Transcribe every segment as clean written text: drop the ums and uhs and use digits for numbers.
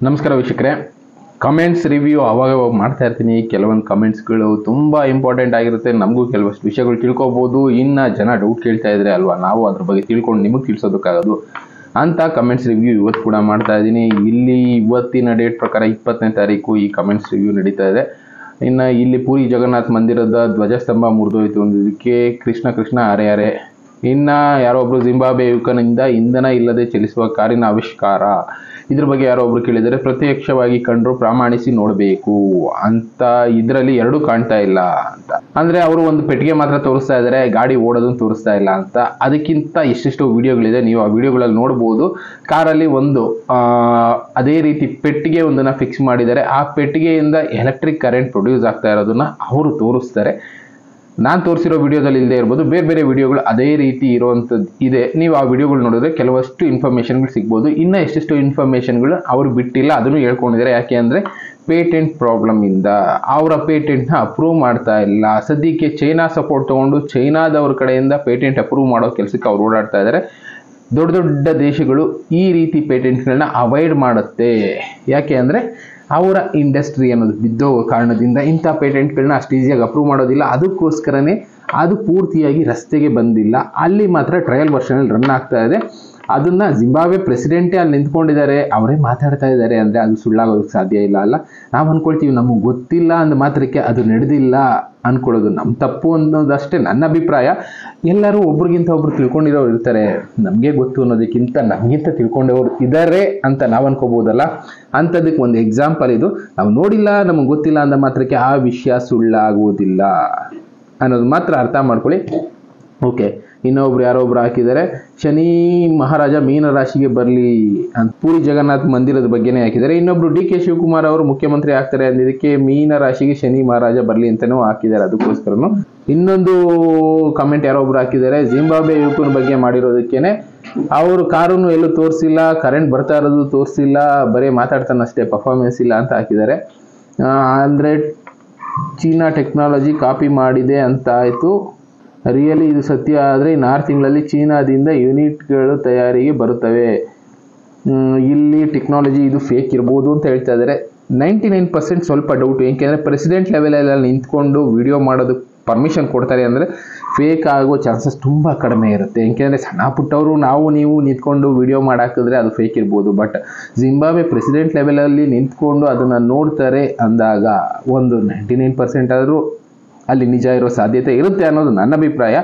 ನಮಸ್ಕಾರ ವೀಕ್ಷಕರೇ, comments review ಅವಾಗ ಮಾಡ್ತಾ ಇರ್ತೀನಿ. ಕೆಲವೊಂದು ಕಮೆಂಟ್ಸ್ಗಳು ತುಂಬ ಇಂಪಾರ್ಟೆಂಟ್ ಆಗಿರುತ್ತೆ, ನಮಗೂ ಕೆಲವಷ್ಟು ವಿಷಯಗಳು ತಿಳ್ಕೊಬೋದು. ಇನ್ನು ಜನ ಡೌಟ್ ಕೇಳ್ತಾ ಇದ್ರೆ ಅಲ್ವಾ ನಾವು ಅದ್ರ ಬಗ್ಗೆ ತಿಳ್ಕೊಂಡು ನಿಮಗೆ ತಿಳಿಸೋದಕ್ಕಾಗೋದು ಅಂತ ಕಮೆಂಟ್ಸ್ ರಿವ್ಯೂ ಇವತ್ತು ಕೂಡ ಮಾಡ್ತಾ ಇದ್ದೀನಿ. ಇಲ್ಲಿ ಇವತ್ತಿನ ಡೇಟ್ ಪ್ರಕಾರ 20ನೇ ತಾರೀಕು ಈ ಕಮೆಂಟ್ಸ್ ರಿವ್ಯೂ ನಡೀತಾ ಇದೆ. ಇನ್ನು ಇಲ್ಲಿ ಪೂರಿ ಜಗನ್ನಾಥ ಮಂದಿರದ ಧ್ವಜಸ್ತಂಭ ಮುರಿದೋಯ್ತು ಅಂದಿದ್ದಕ್ಕೆ ಕೃಷ್ಣ ಹರೆ ಹರೆ. ಇನ್ನು ಯಾರೋ ಒಬ್ರು ಜಿಂಬಾಬ್ವೆ ಯುವಕನಿಂದ ಇಂಧನ ಇಲ್ಲದೆ ಚಲಿಸುವ ಕಾರಿನ ಆವಿಷ್ಕಾರ, ಇದ್ರ ಬಗ್ಗೆ ಯಾರೋ ಒಬ್ರು ಕೇಳಿದರೆ ಪ್ರತ್ಯಕ್ಷವಾಗಿ ಕಂಡ್ರು ಪ್ರಾಮಾಣಿಸಿ ನೋಡಬೇಕು ಅಂತ. ಇದರಲ್ಲಿ ಎರಡೂ ಕಾಣ್ತಾ ಇಲ್ಲ ಅಂತ ಅಂದ್ರೆ ಅವರು ಒಂದು ಪೆಟ್ಟಿಗೆ ಮಾತ್ರ ತೋರಿಸ್ತಾ ಇದ್ದಾರೆ, ಗಾಡಿ ಓಡೋದನ್ನು ತೋರಿಸ್ತಾ ಇಲ್ಲ ಅಂತ. ಅದಕ್ಕಿಂತ ಎಷ್ಟೆಷ್ಟು ವಿಡಿಯೋಗಳಿದೆ, ನೀವು ಆ ವಿಡಿಯೋಗಳಲ್ಲಿ ನೋಡ್ಬೋದು. ಕಾರಲ್ಲಿ ಒಂದು ಅದೇ ರೀತಿ ಪೆಟ್ಟಿಗೆ ಒಂದನ್ನ ಫಿಕ್ಸ್ ಮಾಡಿದ್ದಾರೆ. ಆ ಪೆಟ್ಟಿಗೆಯಿಂದ ಎಲೆಕ್ಟ್ರಿಕ್ ಕರೆಂಟ್ ಪ್ರೊಡ್ಯೂಸ್ ಆಗ್ತಾ ಇರೋದನ್ನ ಅವರು ತೋರಿಸ್ತಾರೆ. ನಾನು ತೋರಿಸಿರೋ ವಿಡಿಯೋದಲ್ಲಿ ಇಲ್ಲದೆ ಇರ್ಬೋದು, ಬೇರೆ ಬೇರೆ ವಿಡಿಯೋಗಳು ಅದೇ ರೀತಿ ಇರುವಂಥದ್ದು ಇದೆ. ನೀವು ಆ ವಿಡಿಯೋಗಳು ನೋಡಿದ್ರೆ ಕೆಲವಷ್ಟು ಇನ್ಫಾರ್ಮೇಷನ್ಗಳು ಸಿಗ್ಬೋದು. ಇನ್ನು ಎಷ್ಟೆಷ್ಟು ಇನ್ಫಾರ್ಮೇಷನ್ಗಳು ಅವರು ಬಿಟ್ಟಿಲ್ಲ, ಅದನ್ನು ಹೇಳ್ಕೊಂಡಿದ್ದಾರೆ. ಯಾಕೆ ಅಂದರೆ ಪೇಟೆಂಟ್ ಪ್ರಾಬ್ಲಮ್ ಇಂದ ಅವರ ಪೇಟೆಂಟ್ನ ಅಪ್ರೂವ್ ಮಾಡ್ತಾ ಇಲ್ಲ. ಸದ್ಯಕ್ಕೆ ಚೈನಾ ಸಪೋರ್ಟ್ ತೊಗೊಂಡು ಚೈನಾದವ್ರ ಕಡೆಯಿಂದ ಪೇಟೆಂಟ್ ಅಪ್ರೂವ್ ಮಾಡೋ ಕೆಲಸಕ್ಕೆ ಅವ್ರು ಓಡಾಡ್ತಾ ಇದ್ದಾರೆ. ದೊಡ್ಡ ದೊಡ್ಡ ದೇಶಗಳು ಈ ರೀತಿ ಪೇಟೆಂಟ್ಗಳನ್ನ ಅವಾಯ್ಡ್ ಮಾಡುತ್ತೆ. ಯಾಕೆ ಅಂದರೆ ಅವರ ಇಂಡಸ್ಟ್ರಿ ಅನ್ನೋದು ಬಿದ್ದೋಗೋ ಕಾರಣದಿಂದ ಇಂಥ ಪೇಟೆಂಟ್ಗಳನ್ನ ಅಷ್ಟು ಈಸಿಯಾಗಿ ಅಪ್ರೂವ್ ಮಾಡೋದಿಲ್ಲ. ಅದಕ್ಕೋಸ್ಕರನೇ ಅದು ಪೂರ್ತಿಯಾಗಿ ರಸ್ತೆಗೆ ಬಂದಿಲ್ಲ. ಅಲ್ಲಿ ಮಾತ್ರ ಟ್ರಯಲ್ ವರ್ಷನಲ್ಲಿ ರನ್ ಆಗ್ತಾ ಇದೆ. ಅದನ್ನು ಜಿಂಬಾಬ್ವೆ ಪ್ರೆಸಿಡೆಂಟೇ ಅಲ್ಲಿ ನಿಂತ್ಕೊಂಡಿದ್ದಾರೆ, ಅವರೇ ಮಾತಾಡ್ತಾ ಇದ್ದಾರೆ ಅಂದರೆ ಅದು ಸುಳ್ಳಾಗೋದಕ್ಕೆ ಸಾಧ್ಯ ಇಲ್ಲ ಅಲ್ಲ. ನಾವು ಅಂದ್ಕೊಳ್ತೀವಿ ನಮಗೆ ಗೊತ್ತಿಲ್ಲ ಅಂದ ಮಾತ್ರಕ್ಕೆ ಅದು ನಡೆದಿಲ್ಲ ಅಂದ್ಕೊಳ್ಳೋದು ನಮ್ಮ ತಪ್ಪು ಅನ್ನೋದಷ್ಟೇ ನನ್ನ ಅಭಿಪ್ರಾಯ. ಎಲ್ಲರೂ ಒಬ್ರಿಗಿಂತ ಒಬ್ರು ತಿಳ್ಕೊಂಡಿರೋರು ಇರ್ತಾರೆ. ನಮಗೆ ಗೊತ್ತು ಅನ್ನೋದಕ್ಕಿಂತ ನಮಗಿಂತ ತಿಳ್ಕೊಂಡವರು ಇದ್ದಾರೆ ಅಂತ ನಾವು ಅನ್ಕೋಬೋದಲ್ಲ. ಅಂಥದಕ್ಕೆ ಒಂದು ಎಕ್ಸಾಂಪಲ್ ಇದು. ನಾವು ನೋಡಿಲ್ಲ, ನಮಗೆ ಗೊತ್ತಿಲ್ಲ ಅಂದ ಮಾತ್ರಕ್ಕೆ ಆ ವಿಷಯ ಸುಳ್ಳಾಗುವುದಿಲ್ಲ ಅನ್ನೋದು ಮಾತ್ರ ಅರ್ಥ ಮಾಡ್ಕೊಳ್ಳಿ. ಓಕೆ, ಇನ್ನೊಬ್ರು ಯಾರೊಬ್ರು ಹಾಕಿದ್ದಾರೆ, ಶನಿ ಮಹಾರಾಜ ಮೀನ ರಾಶಿಗೆ ಬರಲಿ ಅಂತ ಪೂರಿ ಜಗನ್ನಾಥ ಮಂದಿರದ ಬಗ್ಗೆನೇ ಹಾಕಿದ್ದಾರೆ. ಇನ್ನೊಬ್ರು DK ಶಿವಕುಮಾರ್ ಅವರು ಮುಖ್ಯಮಂತ್ರಿ ಆಗ್ತಾರೆ ಅಂದಿದ್ದಕ್ಕೆ ಮೀನ ರಾಶಿಗೆ ಶನಿ ಮಹಾರಾಜ ಬರಲಿ ಅಂತಲೂ ಹಾಕಿದ್ದಾರೆ. ಅದಕ್ಕೋಸ್ಕರನು ಇನ್ನೊಂದು ಕಮೆಂಟ್ ಯಾರೊಬ್ರು ಹಾಕಿದ್ದಾರೆ, ಜಿಂಬಾಬ್ವೆ ಯುವಕನ ಬಗ್ಗೆ ಮಾಡಿರೋದಕ್ಕೇನೆ ಅವರು ಕಾರನ್ನು ಎಲ್ಲೂ ತೋರಿಸಿಲ್ಲ, ಕರೆಂಟ್ ಬರ್ತಾ ಇರೋದು ತೋರಿಸಿಲ್ಲ, ಬರೀ ಮಾತಾಡ್ತಾನಷ್ಟೇ, ಪರ್ಫಾರ್ಮೆನ್ಸ್ ಇಲ್ಲ ಅಂತ ಹಾಕಿದ್ದಾರೆ. ಅಂದರೆ ಚೀನಾ ಟೆಕ್ನಾಲಜಿ ಕಾಪಿ ಮಾಡಿದೆ ಅಂತ ಆಯಿತು. ರಿಯಲಿ ಇದು ಸತ್ಯ ಆದರೆ ಇನ್ನು 6 ತಿಂಗಳಲ್ಲಿ ಚೀನಾದಿಂದ ಯೂನಿಟ್ಗಳು ತಯಾರಿಗೆ ಬರುತ್ತವೆ. ಇಲ್ಲಿ ಟೆಕ್ನಾಲಜಿ ಇದು ಫೇಕ್ ಇರ್ಬೋದು ಅಂತ ಹೇಳ್ತಾ ಇದ್ದಾರೆ. 99% ಸ್ವಲ್ಪ ಡೌಟು. ಏಕೆಂದರೆ ಪ್ರೆಸಿಡೆಂಟ್ ಲೆವೆಲಲ್ಲಿ ನಿಂತ್ಕೊಂಡು ವಿಡಿಯೋ ಮಾಡೋದಕ್ಕೆ ಪರ್ಮಿಷನ್ ಕೊಡ್ತಾರೆ ಅಂದರೆ ಫೇಕ್ ಆಗೋ ಚಾನ್ಸಸ್ ತುಂಬ ಕಡಿಮೆ ಇರುತ್ತೆ. ಏಕೆಂದರೆ ಸಣ್ಣ ಪುಟ್ಟವರು ನೀವು ನಿಂತ್ಕೊಂಡು ವಿಡಿಯೋ ಮಾಡಾಕಿದ್ರೆ ಅದು ಫೇಕ್ ಇರ್ಬೋದು. ಬಟ್ ಜಿಂಬಾಬ್ವೆ ಪ್ರೆಸಿಡೆಂಟ್ ಲೆವೆಲಲ್ಲಿ ನಿಂತ್ಕೊಂಡು ಅದನ್ನು ನೋಡ್ತಾರೆ ಅಂದಾಗ ಒಂದು 99% ಆದರೂ ಅಲ್ಲಿ ನಿಜ ಇರೋ ಸಾಧ್ಯತೆ ಇರುತ್ತೆ ಅನ್ನೋದು ನನ್ನ ಅಭಿಪ್ರಾಯ.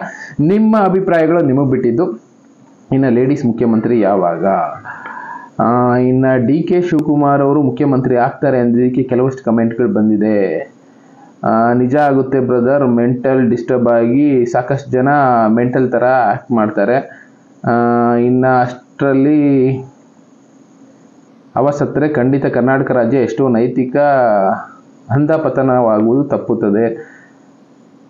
ನಿಮ್ಮ ಅಭಿಪ್ರಾಯಗಳು ನಿಮಗೆ ಬಿಟ್ಟಿದ್ದು. ಇನ್ನು ಲೇಡೀಸ್ ಮುಖ್ಯಮಂತ್ರಿ ಯಾವಾಗ? ಇನ್ನು DK ಶಿವಕುಮಾರ್ ಅವರು ಮುಖ್ಯಮಂತ್ರಿ ಆಗ್ತಾರೆ ಅಂದಿದ್ದಕ್ಕೆ ಕೆಲವಷ್ಟು ಕಮೆಂಟ್ಗಳು ಬಂದಿದೆ. ನಿಜ ಆಗುತ್ತೆ ಬ್ರದರ್, ಮೆಂಟಲ್ ಡಿಸ್ಟರ್ಬ್ ಆಗಿ ಸಾಕಷ್ಟು ಜನ ಮೆಂಟಲ್ ಥರ ಆ್ಯಕ್ಟ್ ಮಾಡ್ತಾರೆ. ಇನ್ನು ಅಷ್ಟರಲ್ಲಿ ಅವಸತ್ತರೆ ಖಂಡಿತ ಕರ್ನಾಟಕ ರಾಜ್ಯ ಎಷ್ಟೋ ನೈತಿಕ ಅಂಧಪತನವಾಗುವುದು ತಪ್ಪುತ್ತದೆ.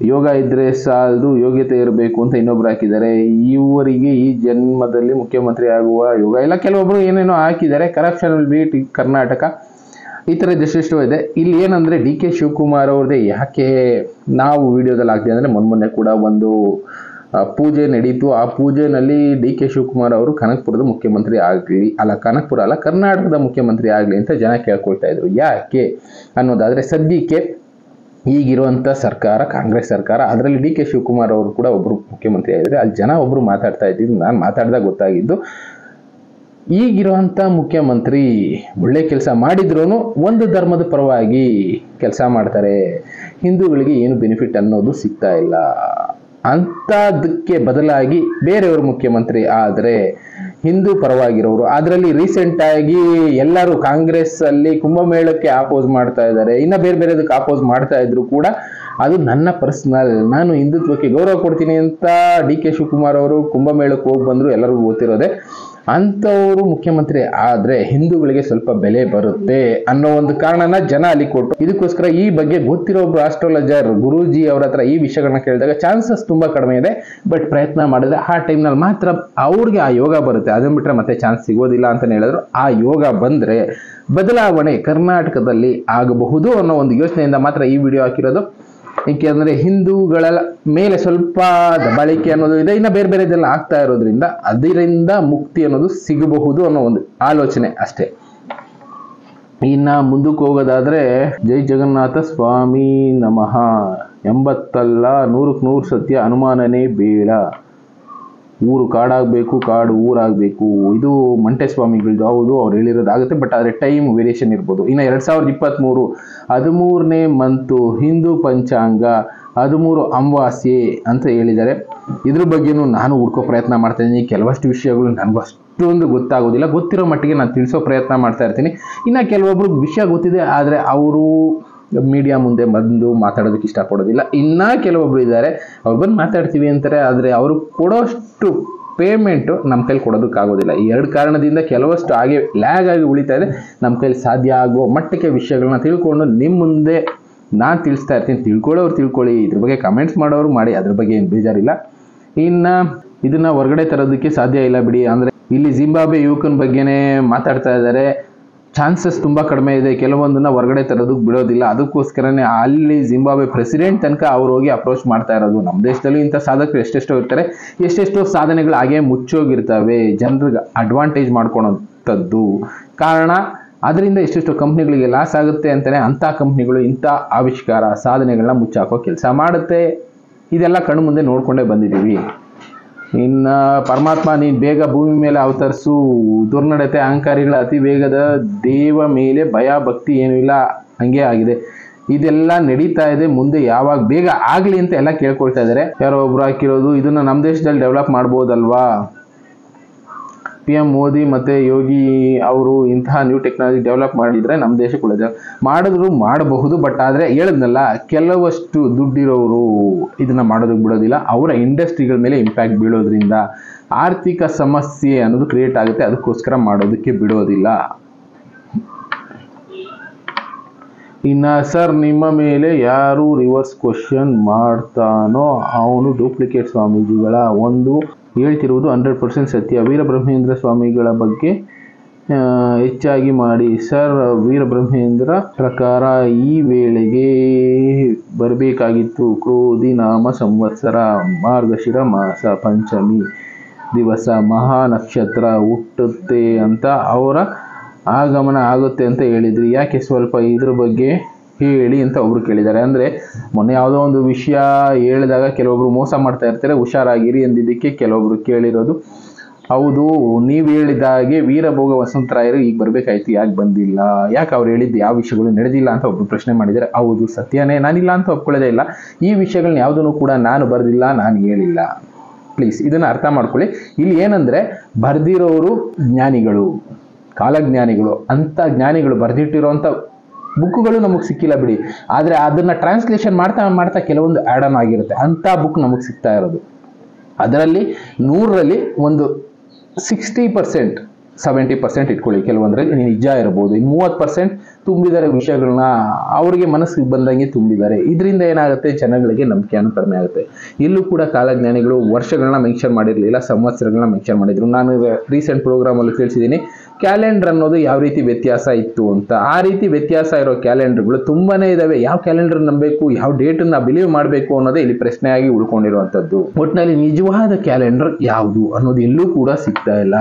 ಯೋಗ ಇದ್ರೆ ಸಾಲದು, ಯೋಗ್ಯತೆ ಇರಬೇಕು ಅಂತ ಇನ್ನೊಬ್ರು ಹಾಕಿದ್ದಾರೆ. ಇವರಿಗೆ ಈ ಜನ್ಮದಲ್ಲಿ ಮುಖ್ಯಮಂತ್ರಿ ಆಗುವ ಯೋಗ ಇಲ್ಲ. ಕೆಲವೊಬ್ರು ಏನೇನೋ ಹಾಕಿದ್ದಾರೆ. ಕರಪ್ಷನ್ ವಿಲ್ ಬೀಟ್ ಕರ್ನಾಟಕ, ಈ ಥರದ್ದು ಎಷ್ಟೆಷ್ಟೋ ಇದೆ. ಇಲ್ಲಿ ಏನಂದರೆ DK ಶಿವಕುಮಾರ್ ಅವ್ರದ್ದೇ ಯಾಕೆ ನಾವು ವಿಡಿಯೋದಲ್ಲಿ ಹಾಕ್ತೀವಿ ಅಂದರೆ ಮೊನ್ನೆ ಕೂಡ ಒಂದು ಪೂಜೆ ನಡೀತು. ಆ ಪೂಜೆನಲ್ಲಿ DK ಶಿವಕುಮಾರ್ ಅವರು ಕನಕಪುರದ ಮುಖ್ಯಮಂತ್ರಿ ಆಗಲಿ, ಕನಕಪುರ ಅಲ್ಲ, ಕರ್ನಾಟಕದ ಮುಖ್ಯಮಂತ್ರಿ ಆಗಲಿ ಅಂತ ಜನ ಕೇಳ್ಕೊಳ್ತಾ ಇದ್ರು. ಯಾಕೆ ಅನ್ನೋದಾದರೆ ಸದ್ಯಕ್ಕೆ ಈಗಿರುವಂಥ ಸರ್ಕಾರ ಕಾಂಗ್ರೆಸ್ ಸರ್ಕಾರ, ಅದರಲ್ಲಿ DK ಶಿವಕುಮಾರ್ ಅವರು ಕೂಡ ಒಬ್ಬರು ಮುಖ್ಯಮಂತ್ರಿ ಆಗಿದ್ದಾರೆ. ಅಲ್ಲಿ ಜನ ಒಬ್ಬರು ಮಾತಾಡ್ತಾ ಇದ್ದಿದ್ದು ನಾನು ಮಾತಾಡಿದಾಗ ಗೊತ್ತಾಗಿದ್ದು, ಈಗಿರುವಂಥ ಮುಖ್ಯಮಂತ್ರಿ ಒಳ್ಳೆ ಕೆಲಸ ಮಾಡಿದ್ರೂ ಒಂದು ಧರ್ಮದ ಪರವಾಗಿ ಕೆಲಸ ಮಾಡ್ತಾರೆ, ಹಿಂದೂಗಳಿಗೆ ಏನು ಬೆನಿಫಿಟ್ ಅನ್ನೋದು ಸಿಗ್ತಾ ಇಲ್ಲ. ಅಂಥದಕ್ಕೆ ಬದಲಾಗಿ ಬೇರೆಯವರು ಮುಖ್ಯಮಂತ್ರಿ ಆದರೆ ಹಿಂದೂ ಪರವಾಗಿರೋರು, ಅದರಲ್ಲಿ ರೀಸೆಂಟಾಗಿ ಎಲ್ಲರೂ ಕಾಂಗ್ರೆಸ್ ಅಲ್ಲಿ ಕುಂಭಮೇಳಕ್ಕೆ ಆಪೋಸ್ ಮಾಡ್ತಾ ಇದ್ದಾರೆ. ಇನ್ನು ಬೇರೆ ಬೇರೆದಕ್ಕೆ ಆಪೋಸ್ ಮಾಡ್ತಾ ಇದ್ರು ಕೂಡ ಅದು ನನ್ನ ಪರ್ಸನಲ್, ನಾನು ಹಿಂದುತ್ವಕ್ಕೆ ಗೌರವ ಕೊಡ್ತೀನಿ ಅಂತ DK ಶಿವಕುಮಾರ್ ಅವರು ಕುಂಭಮೇಳಕ್ಕೆ ಹೋಗಿ ಬಂದರು, ಎಲ್ಲರಿಗೂ ಗೊತ್ತಿರೋದೆ. ಅಂಥವರು ಮುಖ್ಯಮಂತ್ರಿ ಆದರೆ ಹಿಂದೂಗಳಿಗೆ ಸ್ವಲ್ಪ ಬೆಲೆ ಬರುತ್ತೆ ಅನ್ನೋ ಒಂದು ಕಾರಣನ ಜನ ಅಲ್ಲಿ ಕೊಟ್ಟು, ಇದಕ್ಕೋಸ್ಕರ ಈ ಬಗ್ಗೆ ಗೊತ್ತಿರೋ ಒಬ್ಬರು ಆಸ್ಟ್ರಾಲಜರ್ ಗುರೂಜಿ ಅವ್ರ ಹತ್ರ ಈ ವಿಷಯಗಳನ್ನ ಕೇಳಿದಾಗ ಚಾನ್ಸಸ್ ತುಂಬ ಕಡಿಮೆ ಇದೆ. ಬಟ್ ಪ್ರಯತ್ನ ಮಾಡಿದ್ರೆ ಆ ಟೈಮ್ನಲ್ಲಿ ಮಾತ್ರ ಅವ್ರಿಗೆ ಆ ಯೋಗ ಬರುತ್ತೆ, ಅದನ್ನು ಬಿಟ್ಟರೆ ಮತ್ತೆ ಚಾನ್ಸ್ ಸಿಗೋದಿಲ್ಲ ಅಂತಲೇ ಹೇಳಿದ್ರು. ಆ ಯೋಗ ಬಂದರೆ ಬದಲಾವಣೆ ಕರ್ನಾಟಕದಲ್ಲಿ ಆಗಬಹುದು ಅನ್ನೋ ಒಂದು ಯೋಚನೆಯಿಂದ ಮಾತ್ರ ಈ ವಿಡಿಯೋ ಹಾಕಿರೋದು. ಏಕೆಂದರೆ ಹಿಂದೂಗಳ ಮೇಲೆ ಸ್ವಲ್ಪ ದಬ್ಬಾಳಿಕೆ ಅನ್ನೋದು ಇದೆ, ಇನ್ನು ಬೇರೆ ಬೇರೆದೆಲ್ಲ ಆಗ್ತಾ ಇರೋದ್ರಿಂದ ಅದರಿಂದ ಮುಕ್ತಿ ಅನ್ನೋದು ಸಿಗಬಹುದು ಅನ್ನೋ ಒಂದು ಆಲೋಚನೆ ಅಷ್ಟೇ. ಇನ್ನು ಮುಂದಕ್ಕೆ ಹೋಗೋದಾದರೆ ಜೈ ಜಗನ್ನಾಥ ಸ್ವಾಮಿ ನಮಃ. 80 100ಕ್ಕೆ 100 ಸತ್ಯ, ಅನುಮಾನನೇ ಬೇಡ. ಊರು ಕಾಡಾಗಬೇಕು, ಕಾಡು ಊರಾಗಬೇಕು. ಇದು ಮಂಟೆಸ್ವಾಮಿಗಳದ್ದು. ಹೌದು, ಅವ್ರು ಹೇಳಿರೋದಾಗುತ್ತೆ, ಬಟ್ ಆದರೆ ಟೈಮ್ ವೇರಿಯೇಷನ್ ಇರ್ಬೋದು. ಇನ್ನು 2023 13ನೇ ಮಂತು, ಹಿಂದೂ ಪಂಚಾಂಗ 13 ಅಮಾವಾಸ್ಯೆ ಅಂತ ಹೇಳಿದ್ದಾರೆ. ಇದ್ರ ಬಗ್ಗೆನೂ ನಾನು ಹುಡ್ಕೋ ಪ್ರಯತ್ನ ಮಾಡ್ತಾ ಇದ್ದೀನಿ. ಕೆಲವಷ್ಟು ವಿಷಯಗಳು ನನಗೂ ಅಷ್ಟೊಂದು ಗೊತ್ತಾಗೋದಿಲ್ಲ. ಗೊತ್ತಿರೋ ಮಟ್ಟಿಗೆ ನಾನು ತಿಳಿಸೋ ಪ್ರಯತ್ನ ಮಾಡ್ತಾ ಇರ್ತೀನಿ. ಇನ್ನು ಕೆಲವೊಬ್ರು ವಿಷಯ ಗೊತ್ತಿದೆ, ಆದರೆ ಅವರು ಮೀಡಿಯಾ ಮುಂದೆ ಬಂದು ಮಾತಾಡೋದಕ್ಕೆ ಇಷ್ಟಪಡೋದಿಲ್ಲ. ಇನ್ನು ಕೆಲವೊಬ್ರು ಇದ್ದಾರೆ, ಅವ್ರು ಬಂದು ಮಾತಾಡ್ತೀವಿ ಅಂತಾರೆ, ಆದರೆ ಅವರು ಕೊಡೋಷ್ಟು ಪೇಮೆಂಟು ನಮ್ಮ ಕೈಲಿ ಕೊಡೋದಕ್ಕಾಗೋದಿಲ್ಲ. ಈ 2 ಕಾರಣದಿಂದ ಕೆಲವಷ್ಟು ಹಾಗೆ ಲ್ಯಾಗ್ ಆಗಿ ಉಳಿತಾ ಇದೆ. ನಮ್ಮ ಕೈಲಿ ಸಾಧ್ಯ ಆಗೋ ಮಟ್ಟಕ್ಕೆ ವಿಷಯಗಳನ್ನ ತಿಳ್ಕೊಂಡು ನಿಮ್ಮ ಮುಂದೆ ನಾನು ತಿಳಿಸ್ತಾ ಇರ್ತೀನಿ. ತಿಳ್ಕೊಳ್ಳೋರು ತಿಳ್ಕೊಳ್ಳಿ, ಇದ್ರ ಬಗ್ಗೆ ಕಮೆಂಟ್ಸ್ ಮಾಡೋರು ಮಾಡಿ, ಅದ್ರ ಬಗ್ಗೆ ಏನು ಬೇಜಾರಿಲ್ಲ. ಇನ್ನು ಇದನ್ನು ಹೊರಗಡೆ ತರೋದಕ್ಕೆ ಸಾಧ್ಯ ಇಲ್ಲ ಬಿಡಿ. ಅಂದರೆ ಇಲ್ಲಿ ಜಿಂಬಾಬ್ವೆ ಯುವಕನ ಬಗ್ಗೆನೇ ಮಾತಾಡ್ತಾ ಇದ್ದಾರೆ. ಚಾನ್ಸಸ್ ತುಂಬ ಕಡಿಮೆ ಇದೆ, ಕೆಲವೊಂದನ್ನ ಹೊರಗಡೆ ತರೋದಕ್ಕೆ ಬಿಡೋದಿಲ್ಲ. ಅದಕ್ಕೋಸ್ಕರನೇ ಅಲ್ಲಿ ಜಿಂಬಾಬ್ವೆ ಪ್ರೆಸಿಡೆಂಟ್ ತನಕ ಅವ್ರು ಹೋಗಿ ಅಪ್ರೋಚ್ ಮಾಡ್ತಾ ಇರೋದು. ನಮ್ಮ ದೇಶದಲ್ಲಿ ಇಂಥ ಸಾಧಕರು ಎಷ್ಟೆಷ್ಟೋ ಇರ್ತಾರೆ, ಎಷ್ಟೆಷ್ಟೋ ಸಾಧನೆಗಳು ಹಾಗೆ ಮುಚ್ಚೋಗಿರ್ತವೆ, ಜನರಿಗೆ ಅಡ್ವಾಂಟೇಜ್ ಮಾಡ್ಕೊಳೋಂಥದ್ದು. ಕಾರಣ ಅದರಿಂದ ಎಷ್ಟೆಷ್ಟೋ ಕಂಪ್ನಿಗಳಿಗೆ ಲಾಸ್ ಆಗುತ್ತೆ ಅಂತಲೇ ಅಂಥ ಕಂಪ್ನಿಗಳು ಇಂಥ ಆವಿಷ್ಕಾರ ಸಾಧನೆಗಳನ್ನ ಮುಚ್ಚಾಕೋ ಕೆಲಸ ಮಾಡುತ್ತೆ. ಇದೆಲ್ಲ ಕಣ್ಣು ಮುಂದೆ ನೋಡ್ಕೊಂಡೇ ಬಂದಿದ್ದೀವಿ. ಇನ್ನು ಪರಮಾತ್ಮ ನೀನು ಬೇಗ ಭೂಮಿ ಮೇಲೆ ಅವತರಿಸು, ದುರ್ನಡತೆ ಅಹಂಕಾರಿಗಳ ಅತಿ ವೇಗದ ದೇವ ಮೇಲೆ ಭಯ ಭಕ್ತಿ ಏನೂ ಇಲ್ಲ, ಹಂಗೆ ಆಗಿದೆ. ಇದೆಲ್ಲ ನಡೀತಾ ಇದೆ, ಮುಂದೆ ಯಾವಾಗ ಬೇಗ ಆಗಲಿ ಅಂತ ಎಲ್ಲ ಕೇಳ್ಕೊಳ್ತಾ ಇದ್ದಾರೆ. ಯಾರೋ ಒಬ್ರು ಹಾಕಿರೋದು, ಇದನ್ನು ನಮ್ಮ ದೇಶದಲ್ಲಿ ಡೆವಲಪ್ ಮಾಡ್ಬೋದಲ್ವಾ? PM ಮೋದಿ ಮತ್ತು ಯೋಗಿ ಅವರು ಇಂತಹ ನ್ಯೂ ಟೆಕ್ನಾಲಜಿ ಡೆವಲಪ್ ಮಾಡಿದರೆ ನಮ್ಮ ದೇಶಕ್ಕೆ ಒಳ್ಳೆಯದು. ಮಾಡಿದ್ರು ಮಾಡಬಹುದು, ಬಟ್ ಆದರೆ ಹೇಳಿದ್ನಲ್ಲ, ಕೆಲವಷ್ಟು ದುಡ್ಡಿರೋರು ಇದನ್ನು ಮಾಡೋದಕ್ಕೆ ಬಿಡೋದಿಲ್ಲ. ಅವರ ಇಂಡಸ್ಟ್ರಿಗಳ ಮೇಲೆ ಇಂಪ್ಯಾಕ್ಟ್ ಬೀಳೋದ್ರಿಂದ ಆರ್ಥಿಕ ಸಮಸ್ಯೆ ಅನ್ನೋದು ಕ್ರಿಯೇಟ್ ಆಗುತ್ತೆ. ಅದಕ್ಕೋಸ್ಕರ ಮಾಡೋದಕ್ಕೆ ಬಿಡೋದಿಲ್ಲ. ಇನ್ನು ಸರ್, ನಿಮ್ಮ ಮೇಲೆ ಯಾರು ರಿವರ್ಸ್ ಕ್ವಶನ್ ಮಾಡ್ತಾನೋ ಅವನು ಡೂಪ್ಲಿಕೇಟ್ ಸ್ವಾಮೀಜಿಗಳ ಒಂದು ಹೇಳ್ತಿರುವುದು 100% ಸತ್ಯ. ವೀರಬ್ರಹ್ಮೇಂದ್ರ ಸ್ವಾಮಿಗಳ ಬಗ್ಗೆ ಹೆಚ್ಚಾಗಿ ಮಾಡಿ ಸರ್. ವೀರಬ್ರಹ್ಮೇಂದ್ರ ಪ್ರಕಾರ ಈ ವೇಳೆಗೆ ಬರಬೇಕಾಗಿತ್ತು. ಕ್ರೋಧಿ ನಾಮ ಸಂವತ್ಸರ, ಮಾರ್ಗಶಿರ ಮಾಸ, ಪಂಚಮಿ ದಿವಸ ಮಹಾ ನಕ್ಷತ್ರ ಹುಟ್ಟುತ್ತೆ ಅಂತ ಅವರ ಆಗಮನ ಆಗುತ್ತೆ ಅಂತ ಹೇಳಿದ್ರಿ. ಯಾಕೆ ಸ್ವಲ್ಪ ಇದ್ರ ಬಗ್ಗೆ ಹೇಳಿ ಅಂತ ಒಬ್ರು ಕೇಳಿದ್ದಾರೆ. ಅಂದರೆ ಮೊನ್ನೆ ಯಾವುದೋ ಒಂದು ವಿಷಯ ಹೇಳಿದಾಗ ಕೆಲವೊಬ್ರು ಮೋಸ ಮಾಡ್ತಾ ಇರ್ತಾರೆ, ಹುಷಾರಾಗಿರಿ ಎಂದಿದ್ದಕ್ಕೆ ಕೆಲವೊಬ್ರು ಕೇಳಿರೋದು. ಹೌದು, ನೀವು ಹೇಳಿದಾಗೆ ವೀರಭೋಗ ವಸಂತರಾಯರು ಈಗ ಬರಬೇಕಾಯ್ತು, ಯಾಕೆ ಬಂದಿಲ್ಲ? ಯಾಕೆ ಅವ್ರು ಹೇಳಿದ್ದು ಯಾವ ವಿಷಯಗಳು ನಡೆದಿಲ್ಲ ಅಂತ ಒಬ್ರು ಪ್ರಶ್ನೆ ಮಾಡಿದ್ದಾರೆ. ಹೌದು, ಸತ್ಯನೇ, ನಾನಿಲ್ಲ ಅಂತ ಒಪ್ಕೊಳ್ಳೋದೇ ಇಲ್ಲ. ಈ ವಿಷಯಗಳನ್ನ ಯಾವುದನ್ನು ಕೂಡ ನಾನು ಬರೆದಿಲ್ಲ, ನಾನು ಹೇಳಿಲ್ಲ. ಪ್ಲೀಸ್ ಇದನ್ನು ಅರ್ಥ ಮಾಡ್ಕೊಳ್ಳಿ. ಇಲ್ಲಿ ಏನಂದರೆ, ಬರೆದಿರೋರು ಜ್ಞಾನಿಗಳು, ಕಾಲಜ್ಞಾನಿಗಳು. ಅಂಥ ಜ್ಞಾನಿಗಳು ಬರೆದಿಟ್ಟಿರೋಂಥ ಬುಕ್ಗಳು ನಮಗೆ ಸಿಕ್ಕಿಲ್ಲ ಬಿಡಿ, ಆದರೆ ಅದನ್ನು ಟ್ರಾನ್ಸ್ಲೇಷನ್ ಮಾಡ್ತಾ ಮಾಡ್ತಾ ಕೆಲವೊಂದು ಆ್ಯಡ್ ಆನ್ ಆಗಿರುತ್ತೆ. ಅಂಥ ಬುಕ್ ನಮಗೆ ಸಿಗ್ತಾ ಇರೋದು. ಅದರಲ್ಲಿ 100ರಲ್ಲಿ ಒಂದು 60% 70% ಇಟ್ಕೊಳ್ಳಿ. ಕೆಲವೊಂದರಲ್ಲಿ ನಿಜ ಇರ್ಬೋದು, ಇನ್ನು 30% ತುಂಬಿದ್ದಾರೆ ವಿಷಯಗಳನ್ನ, ಅವರಿಗೆ ಮನಸ್ಸಿಗೆ ಬಂದಂಗೆ ತುಂಬಿದ್ದಾರೆ. ಇದರಿಂದ ಏನಾಗುತ್ತೆ, ಜನಗಳಿಗೆ ನಂಬಿಕೆಯನ್ನು ಕಡಿಮೆ ಆಗುತ್ತೆ. ಇಲ್ಲೂ ಕೂಡ ಕಾಲಜ್ಞಾನಿಗಳು ವರ್ಷಗಳನ್ನ ಮೆನ್ಷನ್ ಮಾಡಿರಲಿಲ್ಲ, ಸಂವತ್ಸರಗಳನ್ನ ಮೆನ್ಷನ್ ಮಾಡಿದ್ರು. ನಾನು ರೀಸೆಂಟ್ ಪ್ರೋಗ್ರಾಮಲ್ಲಿ ತಿಳಿಸಿದ್ದೀನಿ ಕ್ಯಾಲೆಂಡರ್ ಅನ್ನೋದು ಯಾವ ರೀತಿ ವ್ಯತ್ಯಾಸ ಇತ್ತು ಅಂತ. ಆ ರೀತಿ ವ್ಯತ್ಯಾಸ ಇರೋ ಕ್ಯಾಲೆಂಡರ್ಗಳು ತುಂಬಾನೇ ಇದಾವೆ. ಯಾವ ಕ್ಯಾಲೆಂಡರ್ ನಂಬಬೇಕು, ಯಾವ ಡೇಟನ್ನು ಬಿಲೀವ್ ಮಾಡಬೇಕು ಅನ್ನೋದೇ ಇಲ್ಲಿ ಪ್ರಶ್ನೆಯಾಗಿ ಉಳ್ಕೊಂಡಿರುವಂಥದ್ದು. ಒಟ್ಟಿನಲ್ಲಿ ನಿಜವಾದ ಕ್ಯಾಲೆಂಡರ್ ಯಾವುದು ಅನ್ನೋದು ಎಲ್ಲೂ ಕೂಡ ಸಿಗ್ತಾ ಇಲ್ಲ.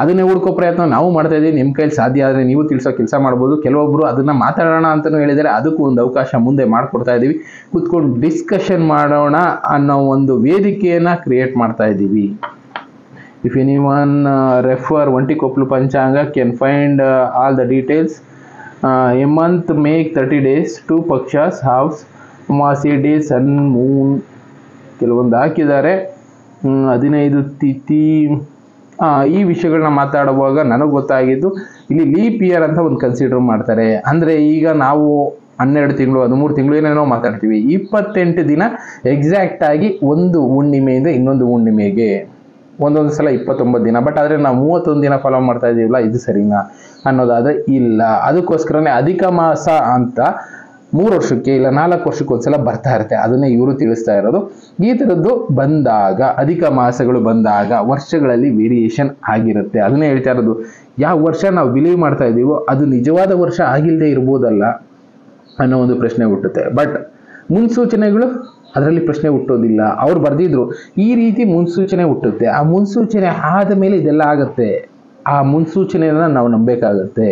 ಅದನ್ನೇ ಹುಡ್ಕೋ ಪ್ರಯತ್ನ ನಾವು ಮಾಡ್ತಾ ಇದ್ದೀವಿ. ನಿಮ್ಮ ಕೈಲಿ ಸಾಧ್ಯ ಆದರೆ ನೀವು ತಿಳಿಸೋ ಕೆಲಸ ಮಾಡ್ಬೋದು. ಕೆಲವೊಬ್ರು ಅದನ್ನ ಮಾತಾಡೋಣ ಅಂತಲೂ ಹೇಳಿದರೆ, ಅದಕ್ಕೂ ಒಂದು ಅವಕಾಶ ಮುಂದೆ ಮಾಡಿಕೊಡ್ತಾ ಇದ್ದೀವಿ. ಕೂತ್ಕೊಂಡು ಡಿಸ್ಕಷನ್ ಮಾಡೋಣ ಅನ್ನೋ ಒಂದು ವೇದಿಕೆಯನ್ನು ಕ್ರಿಯೇಟ್ ಮಾಡ್ತಾ ಇದ್ದೀವಿ. If anyone refer Vantikoplu Panchanga can find all the details. A month make 30 days. 2 pakshas house Amasi days sun moon ಕೆಲವೊಂದು ಹಾಕಿದ್ದಾರೆ. 15 ತಿಥಿ. ಈ ವಿಷಯಗಳನ್ನ ಮಾತಾಡುವಾಗ ನನಗೆ ಗೊತ್ತಾಗಿದ್ದು, ಇಲ್ಲಿ ಲೀಪ್ ಇಯರ್ ಅಂತ ಒಂದು ಕನ್ಸಿಡರ್ ಮಾಡ್ತಾರೆ. ಅಂದರೆ ಈಗ ನಾವು 12 ತಿಂಗಳು 13 ತಿಂಗಳು ಏನೇನೋ ಮಾತಾಡ್ತೀವಿ. 28 ದಿನ ಎಕ್ಸಾಕ್ಟ್ ಆಗಿ ಒಂದು ಹುಣ್ಣಿಮೆಯಿಂದ ಇನ್ನೊಂದು ಹುಣ್ಣಿಮೆಗೆ, ಒಂದೊಂದು ಸಲ 29 ದಿನ. ಬಟ್ ಆದರೆ ನಾವು 31 ದಿನ ಫಾಲೋ ಮಾಡ್ತಾ ಇದ್ದೀವಲ್ಲ, ಇದು ಸರಿನಾ ಅನ್ನೋದಾದರೆ ಇಲ್ಲ. ಅದಕ್ಕೋಸ್ಕರನೇ ಅಧಿಕ ಮಾಸ ಅಂತ 3 ವರ್ಷಕ್ಕೆ ಇಲ್ಲ 4 ವರ್ಷಕ್ಕೆ ಒಂದ್ಸಲ ಬರ್ತಾ ಇರುತ್ತೆ. ಅದನ್ನೇ ಇವರು ತಿಳಿಸ್ತಾ ಇರೋದು. ಈ ಥರದ್ದು ಬಂದಾಗ, ಅಧಿಕ ಮಾಸಗಳು ಬಂದಾಗ ವರ್ಷಗಳಲ್ಲಿ ವೇರಿಯೇಷನ್ ಆಗಿರುತ್ತೆ. ಅದನ್ನೇ ಹೇಳ್ತಾ ಇರೋದು. ಯಾವ ವರ್ಷ ನಾವು ಬಿಲೀವ್ ಮಾಡ್ತಾ ಇದ್ದೀವೋ ಅದು ನಿಜವಾದ ವರ್ಷ ಆಗಿಲ್ಲದೆ ಇರ್ಬೋದಲ್ಲ ಅನ್ನೋ ಒಂದು ಪ್ರಶ್ನೆ ಹುಟ್ಟುತ್ತೆ. ಬಟ್ ಮುನ್ಸೂಚನೆಗಳು ಅದರಲ್ಲಿ ಪ್ರಶ್ನೆ ಹುಟ್ಟೋದಿಲ್ಲ. ಅವ್ರು ಬರೆದಿದ್ರು ಈ ರೀತಿ ಮುನ್ಸೂಚನೆ ಹುಟ್ಟುತ್ತೆ. ಆ ಮುನ್ಸೂಚನೆ ಆದ ಮೇಲೆ ಇದೆಲ್ಲ ಆಗುತ್ತೆ. ಆ ಮುನ್ಸೂಚನೆಯನ್ನು ನಾವು ನಂಬಬೇಕಾಗತ್ತೆ.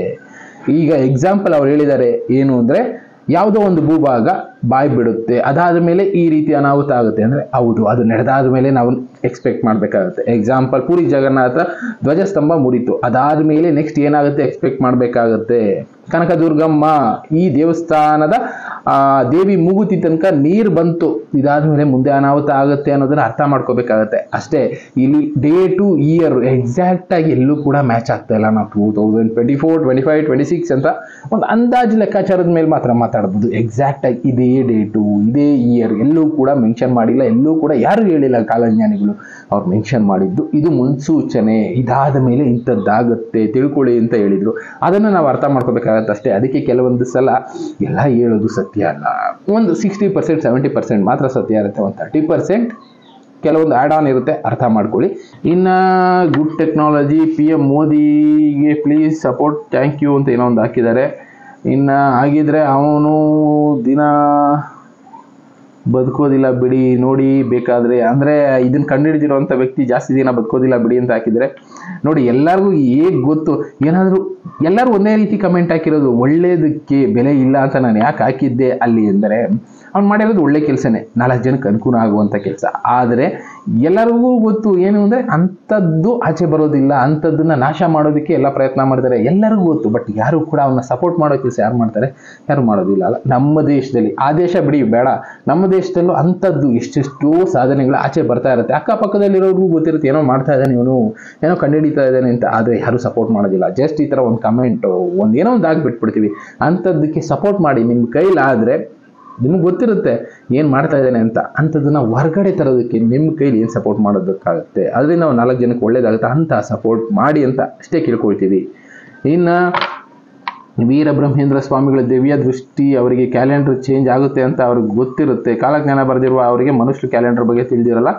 ಈಗ ಎಕ್ಸಾಂಪಲ್ ಅವ್ರು ಹೇಳಿದ್ದಾರೆ ಏನು ಅಂದರೆ, ಯಾವುದೋ ಒಂದು ಭೂಭಾಗ ಬಾಯಿ ಬಿಡುತ್ತೆ, ಅದಾದ ಮೇಲೆ ಈ ರೀತಿ ಅನಾಹುತ ಆಗುತ್ತೆ ಅಂದರೆ ಹೌದು, ಅದು ನಡೆದಾದ ಮೇಲೆ ನಾವು ಎಕ್ಸ್ಪೆಕ್ಟ್ ಮಾಡಬೇಕಾಗುತ್ತೆ. ಎಕ್ಸಾಂಪಲ್ ಪುರಿ ಜಗನ್ನಾಥ ಧ್ವಜಸ್ತಂಭ ಮುರಿತು, ಅದಾದ ಮೇಲೆ ನೆಕ್ಸ್ಟ್ ಏನಾಗುತ್ತೆ ಎಕ್ಸ್ಪೆಕ್ಟ್ ಮಾಡಬೇಕಾಗುತ್ತೆ. ಕನಕದುರ್ಗಮ್ಮ ಈ ದೇವಸ್ಥಾನದ ದೇವಿ ಮೂಗುತಿ ತನಕ ನೀರು ಬಂತು, ಇದಾದ ಮೇಲೆ ಮುಂದೆ ಅನಾಹುತ ಆಗುತ್ತೆ ಅನ್ನೋದನ್ನ ಅರ್ಥ ಮಾಡ್ಕೋಬೇಕಾಗತ್ತೆ ಅಷ್ಟೇ. ಇಲ್ಲಿ ಡೇ ಟು ಇಯರ್ ಎಕ್ಸಾಕ್ಟ್ ಆಗಿ ಎಲ್ಲೂ ಕೂಡ ಮ್ಯಾಚ್ ಆಗ್ತಾ ಇಲ್ಲ. ನಾವು 2024, 25, 26 ಅಂತ ಒಂದು ಅಂದಾಜು ಲೆಕ್ಕಾಚಾರದ ಮೇಲೆ ಮಾತ್ರ ಮಾತಾಡ್ಬೋದು. ಎಕ್ಸಾಕ್ಟ್ ಆಗಿ ಇದೇ ಡೇಟು ಇದೇ ಇಯರ್ ಎಲ್ಲೂ ಕೂಡ ಮೆನ್ಷನ್ ಮಾಡಿಲ್ಲ, ಎಲ್ಲೂ ಕೂಡ ಯಾರು ಹೇಳಿಲ್ಲ ಕಾಲಜ್ಞಾನಿಗಳು. ಅವ್ರು ಮೆನ್ಷನ್ ಮಾಡಿದ್ದು ಇದು ಮುನ್ಸೂಚನೆ, ಇದಾದ ಮೇಲೆ ಇಂಥದ್ದಾಗುತ್ತೆ ತಿಳ್ಕೊಳ್ಳಿ ಅಂತ ಹೇಳಿದ್ರು. ಅದನ್ನು ನಾವು ಅರ್ಥ ಮಾಡ್ಕೋಬೇಕಾಗತ್ತೆ ಅಷ್ಟೇ. ಅದಕ್ಕೆ ಕೆಲವೊಂದು ಸಲ ಎಲ್ಲ ಹೇಳೋದು ಸತ್ಯ ಅಲ್ಲ. ಒಂದು 60%, 70% ಮಾತ್ರ ಸತ್ಯ ಇರುತ್ತೆ, ಒಂದು 30% ಕೆಲವೊಂದು ಆ್ಯಡ್ ಆನ್ ಇರುತ್ತೆ, ಅರ್ಥ ಮಾಡ್ಕೊಳ್ಳಿ. ಇನ್ನು ಗುಡ್ ಟೆಕ್ನಾಲಜಿ PM ಮೋದಿಗೆ ಪ್ಲೀಸ್ ಸಪೋರ್ಟ್ ಥ್ಯಾಂಕ್ ಯು ಅಂತ ಏನೋ ಒಂದು ಹಾಕಿದ್ದಾರೆ. ಇನ್ನು ಹಾಗಿದ್ರೆ ಅವನು ದಿನ ಬದುಕೋದಿಲ್ಲ ಬಿಡಿ ನೋಡಿ ಬೇಕಾದರೆ, ಅಂದರೆ ಇದನ್ನು ಕಂಡುಹಿಡಿದಿರೋಂಥ ವ್ಯಕ್ತಿ ಜಾಸ್ತಿ ದಿನ ಬದುಕೋದಿಲ್ಲ ಬಿಡಿ ಅಂತ ಹಾಕಿದರೆ ನೋಡಿ. ಎಲ್ಲರಿಗೂ ಹೇಗೆ ಗೊತ್ತು, ಏನಾದರೂ ಎಲ್ಲರೂ ಒಂದೇ ರೀತಿ ಕಮೆಂಟ್ ಹಾಕಿರೋದು. ಒಳ್ಳೇದಕ್ಕೆ ಬೆಲೆ ಇಲ್ಲ ಅಂತ ನಾನು ಯಾಕೆ ಹಾಕಿದ್ದೆ ಅಲ್ಲಿ ಅಂದರೆ, ಅವ್ನು ಮಾಡಿರೋದು ಒಳ್ಳೆ ಕೆಲಸನೇ, 4 ಜನಕ್ಕೆ ಅನುಕೂಲ ಆಗುವಂಥ ಕೆಲಸ. ಆದರೆ ಎಲ್ಲರಿಗೂ ಗೊತ್ತು ಏನು ಅಂದರೆ ಅಂಥದ್ದು ಆಚೆ ಬರೋದಿಲ್ಲ, ಅಂಥದ್ದನ್ನು ನಾಶ ಮಾಡೋದಕ್ಕೆ ಎಲ್ಲ ಪ್ರಯತ್ನ ಮಾಡ್ತಾರೆ, ಎಲ್ಲರಿಗೂ ಗೊತ್ತು. ಬಟ್ ಯಾರು ಕೂಡ ಅವನ್ನ ಸಪೋರ್ಟ್ ಮಾಡೋ ಕೆಲಸ ಯಾರು ಮಾಡ್ತಾರೆ? ಯಾರು ಮಾಡೋದಿಲ್ಲ ಅಲ್ಲ. ನಮ್ಮ ದೇಶದಲ್ಲಿ, ಆ ದೇಶ ಬಿಡಿ ಬೇಡ, ನಮ್ಮ ದೇಶದಲ್ಲೂ ಅಂಥದ್ದು ಎಷ್ಟೆಷ್ಟೋ ಸಾಧನೆಗಳು ಆಚೆ ಬರ್ತಾ ಇರುತ್ತೆ. ಅಕ್ಕಪಕ್ಕದಲ್ಲಿರೋರ್ಗೂ ಗೊತ್ತಿರುತ್ತೆ ಏನೋ ಮಾಡ್ತಾ ಇದ್ದಾನೆ ಇವನು, ಏನೋ ಕಂಡುಹಿಡಿತಾ ಇದ್ದಾನೆ ಅಂತ. ಆದರೆ ಯಾರು ಸಪೋರ್ಟ್ ಮಾಡೋದಿಲ್ಲ. ಜಸ್ಟ್ ಈ ಥರ ಒಂದು ಕಮೆಂಟು ಏನೋ ಒಂದು ಆಗಿಬಿಟ್ಬಿಡ್ತೀವಿ. ಅಂಥದ್ದಕ್ಕೆ ಸಪೋರ್ಟ್ ಮಾಡಿ, ನಿಮ್ಮ ಕೈಲಾದರೆ ನಿಮ್ಗೆ ಗೊತ್ತಿರುತ್ತೆ ಏನು ಮಾಡ್ತಾ ಇದ್ದಾನೆ ಅಂತ. ಅಂಥದ್ದನ್ನು ಹೊರಗಡೆ ತರೋದಕ್ಕೆ ನಿಮ್ಮ ಕೈಲಿ ಏನು ಸಪೋರ್ಟ್ ಮಾಡೋದಕ್ಕಾಗುತ್ತೆ? ಅದರಿಂದ ನಾವು 4 ಜನಕ್ಕೆ ಒಳ್ಳೇದಾಗುತ್ತೆ ಅಂತ ಸಪೋರ್ಟ್ ಮಾಡಿ ಅಂತ ಅಷ್ಟೇ ಕೇಳ್ಕೊಳ್ತೀವಿ. ಇನ್ನು ವೀರಬ್ರಹ್ಮೇಂದ್ರ ಸ್ವಾಮಿಗಳ ದಿವ್ಯ ದೃಷ್ಟಿ, ಅವರಿಗೆ ಕ್ಯಾಲೆಂಡರ್ ಚೇಂಜ್ ಆಗುತ್ತೆ ಅಂತ ಅವ್ರಿಗೆ ಗೊತ್ತಿರುತ್ತೆ. ಕಾಲಜ್ಞಾನ ಬರೆದಿರುವ ಅವರಿಗೆ ಮನುಷ್ಯ ಕ್ಯಾಲೆಂಡರ್ ಬಗ್ಗೆ ತಿಳಿದಿರಲ್ಲ.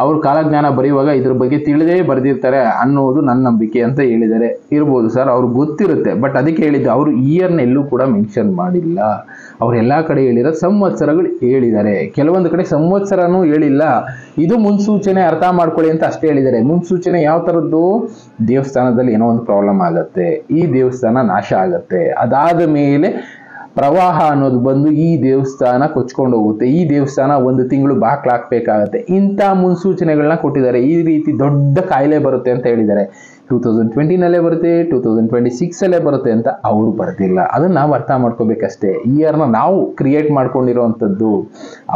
ಅವರು ಕಾಲಜ್ಞಾನ ಬರೆಯುವಾಗ ಇದ್ರ ಬಗ್ಗೆ ತಿಳಿದೇ ಬರೆದಿರ್ತಾರೆ ಅನ್ನೋದು ನನ್ನ ನಂಬಿಕೆ ಅಂತ ಹೇಳಿದ್ದಾರೆ. ಇರ್ಬೋದು ಸರ್, ಅವ್ರಿಗೆ ಗೊತ್ತಿರುತ್ತೆ. ಬಟ್ ಅದಕ್ಕೆ ಹೇಳಿದ್ದು, ಅವರು ಇಯರ್ನ ಎಲ್ಲೂ ಕೂಡ ಮೆನ್ಷನ್ ಮಾಡಿಲ್ಲ. ಅವ್ರು ಎಲ್ಲ ಕಡೆ ಹೇಳಿರೋ ಸಂವತ್ಸರಗಳು ಹೇಳಿದ್ದಾರೆ, ಕೆಲವೊಂದು ಕಡೆ ಸಂವತ್ಸರನೂ ಹೇಳಿಲ್ಲ. ಇದು ಮುನ್ಸೂಚನೆ, ಅರ್ಥ ಮಾಡ್ಕೊಳ್ಳಿ ಅಂತ ಅಷ್ಟೇ ಹೇಳಿದ್ದಾರೆ. ಮುನ್ಸೂಚನೆ ಯಾವ ಥರದ್ದು? ದೇವಸ್ಥಾನದಲ್ಲಿ ಏನೋ ಒಂದು ಪ್ರಾಬ್ಲಮ್ ಆಗುತ್ತೆ, ಈ ದೇವಸ್ಥಾನ ನಾಶ ಆಗುತ್ತೆ, ಅದಾದ ಮೇಲೆ ಪ್ರವಾಹ ಅನ್ನೋದು ಬಂದು ಈ ದೇವಸ್ಥಾನ ಕೊಚ್ಕೊಂಡು ಹೋಗುತ್ತೆ, ಈ ದೇವಸ್ಥಾನ 1 ತಿಂಗಳು ಬಾಕ್ಲಾಕ್ಬೇಕಾಗತ್ತೆ, ಇಂಥ ಮುನ್ಸೂಚನೆಗಳನ್ನ ಕೊಟ್ಟಿದ್ದಾರೆ. ಈ ರೀತಿ ದೊಡ್ಡ ಕಾಯಿಲೆ ಬರುತ್ತೆ ಅಂತ ಹೇಳಿದ್ದಾರೆ. 2020ನಲ್ಲೇ ಬರುತ್ತೆ, 2026ಅಲ್ಲೇ ಬರುತ್ತೆ ಅಂತ ಅವರು ಬರ್ತಿಲ್ಲ. ಅದನ್ನು ನಾವು ಅರ್ಥ ಮಾಡ್ಕೋಬೇಕಷ್ಟೇ. ಇಯರ್ನ ನಾವು ಕ್ರಿಯೇಟ್ ಮಾಡ್ಕೊಂಡಿರೋವಂಥದ್ದು,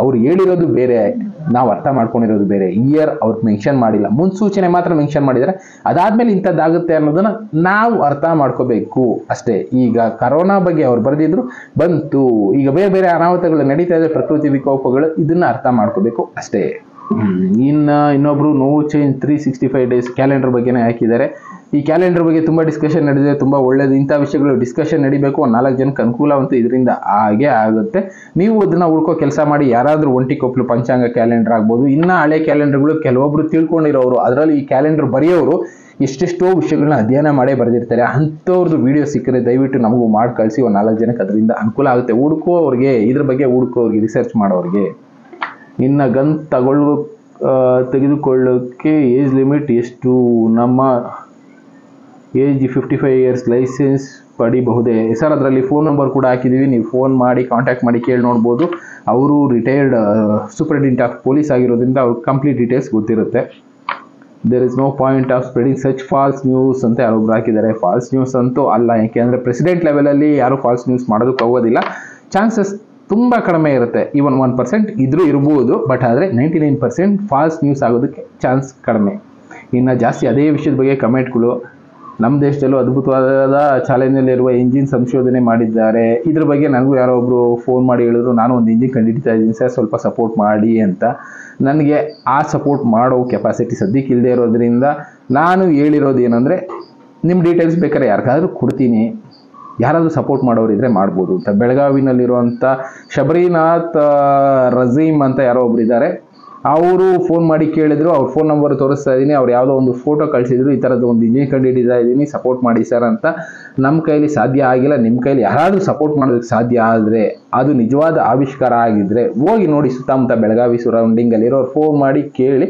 ಅವ್ರು ಹೇಳಿರೋದು ಬೇರೆ, ನಾವು ಅರ್ಥ ಮಾಡ್ಕೊಂಡಿರೋದು ಬೇರೆ. ಇಯರ್ ಅವ್ರು ಮೆನ್ಷನ್ ಮಾಡಿಲ್ಲ, ಮುನ್ಸೂಚನೆ ಮಾತ್ರ ಮೆನ್ಷನ್ ಮಾಡಿದ್ದಾರೆ. ಅದಾದ್ಮೇಲೆ ಇಂಥದ್ದಾಗುತ್ತೆ ಅನ್ನೋದನ್ನ ನಾವು ಅರ್ಥ ಮಾಡ್ಕೋಬೇಕು ಅಷ್ಟೇ. ಈಗ ಕರೋನಾ ಬಗ್ಗೆ ಅವ್ರು ಬರೆದಿದ್ರು, ಬಂತು. ಈಗ ಬೇರೆ ಬೇರೆ ಅನಾಹುತಗಳು ನಡೀತಾ ಇದೆ, ಪ್ರಕೃತಿ ವಿಕೋಪಗಳು, ಇದನ್ನ ಅರ್ಥ ಮಾಡ್ಕೋಬೇಕು ಅಷ್ಟೇ. ಇನ್ನೊಬ್ರು ನೋ ಚೇಂಜ್ 365 ಡೇಸ್ ಕ್ಯಾಲೆಂಡರ್ ಬಗ್ಗೆನೇ ಹಾಕಿದ್ದಾರೆ. ಈ ಕ್ಯಾಲೆಂಡರ್ ಬಗ್ಗೆ ತುಂಬ ಡಿಸ್ಕಷನ್ ನಡೆದಿದೆ, ತುಂಬ ಒಳ್ಳೇದು. ಇಂಥ ವಿಷಯಗಳು ಡಿಸ್ಕಷನ್ ನಡಿಬೇಕು, 4 ಜನಕ್ಕೆ ಅನುಕೂಲ ಅಂತ ಇದರಿಂದ ಹಾಗೆ ಆಗುತ್ತೆ. ನೀವು ಅದನ್ನ ಹುಡ್ಕೋ ಕೆಲಸ ಮಾಡಿ. ಯಾರಾದರೂ ಒಂಟಿಕೊಪ್ಲು ಪಂಚಾಂಗ ಕ್ಯಾಲೆಂಡರ್ ಆಗ್ಬೋದು, ಇನ್ನು ಹಳೆ ಕ್ಯಾಲೆಂಡರ್ಗಳು ಕೆಲವೊಬ್ರು ತಿಳ್ಕೊಂಡಿರೋರು, ಅದರಲ್ಲಿ ಈ ಕ್ಯಾಲೆಂಡರ್ ಬರೆಯೋರು ಎಷ್ಟೆಷ್ಟೋ ವಿಷಯಗಳನ್ನ ಅಧ್ಯಯನ ಮಾಡೇ ಬರೆದಿರ್ತಾರೆ. ಅಂಥವ್ರದ್ದು ವಿಡಿಯೋ ಸಿಕ್ಕರೆ ದಯವಿಟ್ಟು ನಮಗೂ ಮಾಡಿ ಕಳಿಸಿ. ಒಂದು 4 ಜನಕ್ಕೆ ಅದರಿಂದ ಅನುಕೂಲ ಆಗುತ್ತೆ. ಹುಡುಕೋವ್ರಿಗೆ, ಇದ್ರ ಬಗ್ಗೆ ಹುಡುಕೋವ್ರಿಗೆ, ರಿಸರ್ಚ್ ಮಾಡೋರಿಗೆ. ಇನ್ನು ಗನ್ ತೆಗೆದುಕೊಳ್ಳೋಕ್ಕೆ ಏಜ್ ಲಿಮಿಟ್ ಎಷ್ಟು? ನಮ್ಮ ಏಜ್ 55 ಇಯರ್ಸ್, ಲೈಸೆನ್ಸ್ ಪಡಿಬಹುದೇ ಸರ್? ಅದರಲ್ಲಿ ಫೋನ್ ನಂಬರ್ ಕೂಡ ಹಾಕಿದ್ದೀವಿ, ನೀವು ಫೋನ್ ಮಾಡಿ ಕಾಂಟ್ಯಾಕ್ಟ್ ಮಾಡಿ ಕೇಳಿ ನೋಡ್ಬೋದು. ಅವರು ರಿಟೈರ್ಡ್ ಸೂಪರಿಂಟೆಂಡೆಂಟ್ ಆಫ್ ಪೊಲೀಸ್ ಆಗಿರೋದ್ರಿಂದ ಅವ್ರಿಗೆ ಕಂಪ್ಲೀಟ್ ಡೀಟೇಲ್ಸ್ ಗೊತ್ತಿರುತ್ತೆ. There is no point of spreading such false news ಅಂತ ಯಾರೊಬ್ರು ಹಾಕಿದ್ದಾರೆ. ಫಾಲ್ಸ್ ನ್ಯೂಸ್ ಅಂತೂ ಅಲ್ಲ, ಯಾಕೆಂದರೆ ಪ್ರೆಸಿಡೆಂಟ್ ಲೆವೆಲಲ್ಲಿ ಯಾರು ಫಾಲ್ಸ್ ನ್ಯೂಸ್ ಮಾಡೋದಕ್ಕೆ ಹೋಗೋದಿಲ್ಲ. ಚಾನ್ಸಸ್ ತುಂಬ ಕಡಿಮೆ ಇರುತ್ತೆ. ಈವನ್ 1% ಇದ್ರೂ ಇರ್ಬೋದು, ಬಟ್ ಆದರೆ 99% ಫಾಲ್ಸ್ ನ್ಯೂಸ್ ಆಗೋದಕ್ಕೆ ಚಾನ್ಸ್ ಕಡಿಮೆ. ಇನ್ನು ಜಾಸ್ತಿ ಅದೇ ವಿಷಯದ ಬಗ್ಗೆ ಕಮೆಂಟ್ಗಳು. ನಮ್ಮ ದೇಶದಲ್ಲೂ ಅದ್ಭುತವಾದ ಚಾಲೆಂಜಲ್ಲಿರುವ ಇಂಜಿನ್ ಸಂಶೋಧನೆ ಮಾಡಿದ್ದಾರೆ. ಇದ್ರ ಬಗ್ಗೆ ನನಗೂ ಯಾರೋ ಒಬ್ಬರು ಫೋನ್ ಮಾಡಿ ಹೇಳಿದ್ರು, ನಾನು ಒಂದು ಇಂಜಿನ್ ಕಂಡುಹಿಡಿತಾ ಇದ್ದೀನಿ ಸರ್, ಸ್ವಲ್ಪ ಸಪೋರ್ಟ್ ಮಾಡಿ ಅಂತ. ನನಗೆ ಆ ಸಪೋರ್ಟ್ ಮಾಡೋ ಕೆಪಾಸಿಟಿ ಸದ್ಯಕ್ಕೆ ಇಲ್ಲದೆ ಇರೋದ್ರಿಂದ ನಾನು ಹೇಳಿರೋದು ಏನಂದರೆ, ನಿಮ್ಮ ಡೀಟೇಲ್ಸ್ ಬೇಕಾದ್ರೆ ಯಾರಿಗಾದ್ರೂ ಕೊಡ್ತೀನಿ, ಯಾರಾದರೂ ಸಪೋರ್ಟ್ ಮಾಡೋರಿದ್ರೆ ಮಾಡ್ಬೋದು ಅಂತ. ಬೆಳಗಾವಿನಲ್ಲಿರುವಂಥ ಶಬರಿನಾಥ್ ರಜೀಮ್ ಅಂತ ಯಾರೋ ಒಬ್ರು ಇದ್ದಾರೆ, ಅವರು ಫೋನ್ ಮಾಡಿ ಕೇಳಿದ್ರು. ಅವ್ರ ಫೋನ್ ನಂಬರ್ ತೋರಿಸ್ತಾ ಇದ್ದೀನಿ. ಅವ್ರು ಯಾವುದೋ ಒಂದು ಫೋಟೋ ಕಳಿಸಿದ್ರು, ಈ ಥರದ್ದು ಒಂದು ಇಂಜಿನ್ ಕಂಡುಹಿಡಿತಾ ಇದ್ದೀನಿ, ಸಪೋರ್ಟ್ ಮಾಡಿ ಸರ್ ಅಂತ. ನಮ್ಮ ಕೈಲಿ ಸಾಧ್ಯ ಆಗಿಲ್ಲ, ನಿಮ್ಮ ಕೈಲಿ ಯಾರಾದರೂ ಸಪೋರ್ಟ್ ಮಾಡೋದಕ್ಕೆ ಸಾಧ್ಯ ಆದರೆ, ಅದು ನಿಜವಾದ ಆವಿಷ್ಕಾರ ಆಗಿದ್ದರೆ ಹೋಗಿ ನೋಡಿ. ಸುತ್ತಮುತ್ತ ಬೆಳಗಾವಿ ಸರೌಂಡಿಂಗಲ್ಲಿರೋರು ಫೋನ್ ಮಾಡಿ ಕೇಳಿ,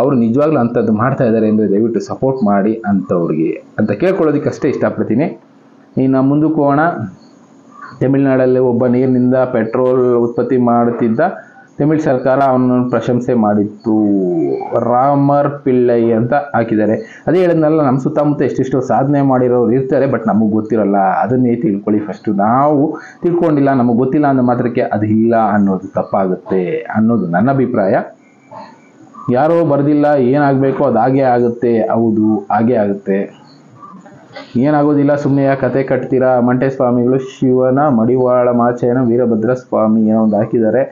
ಅವರು ನಿಜವಾಗ್ಲೂ ಅಂಥದ್ದು ಮಾಡ್ತಾ ಇದ್ದಾರೆ ಅಂದರೆ ದಯವಿಟ್ಟು ಸಪೋರ್ಟ್ ಮಾಡಿ ಅಂಥವ್ರಿಗೆ ಅಂತ ಕೇಳ್ಕೊಳ್ಳೋದಕ್ಕಷ್ಟೇ ಇಷ್ಟಪಡ್ತೀನಿ. ಇನ್ನು ಮುಂದಕ್ಕೆ ಹೋಗೋಣ. ತಮಿಳುನಾಡಲ್ಲಿ ಒಬ್ಬ ನೀರಿನಿಂದ ಪೆಟ್ರೋಲ್ ಉತ್ಪತ್ತಿ ಮಾಡುತ್ತಿದ್ದ ತಮಿಳು ಸರ್ಕಾರ ಅವನನ್ನು ಪ್ರಶಂಸೆ ಮಾಡಿತ್ತು. ರಾಮರ್ ಪಿಳ್ಳೈ ಅಂತ ಹಾಕಿದ್ದಾರೆ. ಅದೇ ಹೇಳಿದ್ನಲ್ಲ, ನಮ್ಮ ಸುತ್ತಮುತ್ತ ಎಷ್ಟೆಷ್ಟೋ ಸಾಧನೆ ಮಾಡಿರೋರು ಇರ್ತಾರೆ, ಬಟ್ ನಮಗೆ ಗೊತ್ತಿರಲ್ಲ. ಅದನ್ನೇ ತಿಳ್ಕೊಳ್ಳಿ ಫಸ್ಟು. ನಾವು ತಿಳ್ಕೊಂಡಿಲ್ಲ, ನಮಗೆ ಗೊತ್ತಿಲ್ಲ ಅನ್ನೋ ಮಾತ್ರಕ್ಕೆ ಅದು ಇಲ್ಲ ಅನ್ನೋದು ತಪ್ಪಾಗುತ್ತೆ ಅನ್ನೋದು ನನ್ನ ಅಭಿಪ್ರಾಯ. ಯಾರೋ ಬರ್ದಿಲ್ಲ, ಏನಾಗಬೇಕು ಅದು ಹಾಗೇ ಆಗುತ್ತೆ. ಹೌದು, ಹಾಗೇ ಆಗುತ್ತೆ. ಏನಾಗೋದಿಲ್ಲ, ಸುಮ್ಮನೆ ಯಾಕೆ ಕತೆ ಕಟ್ತೀರಾ? ಮಂಟೆ ಸ್ವಾಮಿಗಳು ಶಿವನ ಮಡಿವಾಳ ಮಾಚಯನ ವೀರಭದ್ರ ಸ್ವಾಮಿ ಏನೋ ಒಂದು ಹಾಕಿದ್ದಾರೆ.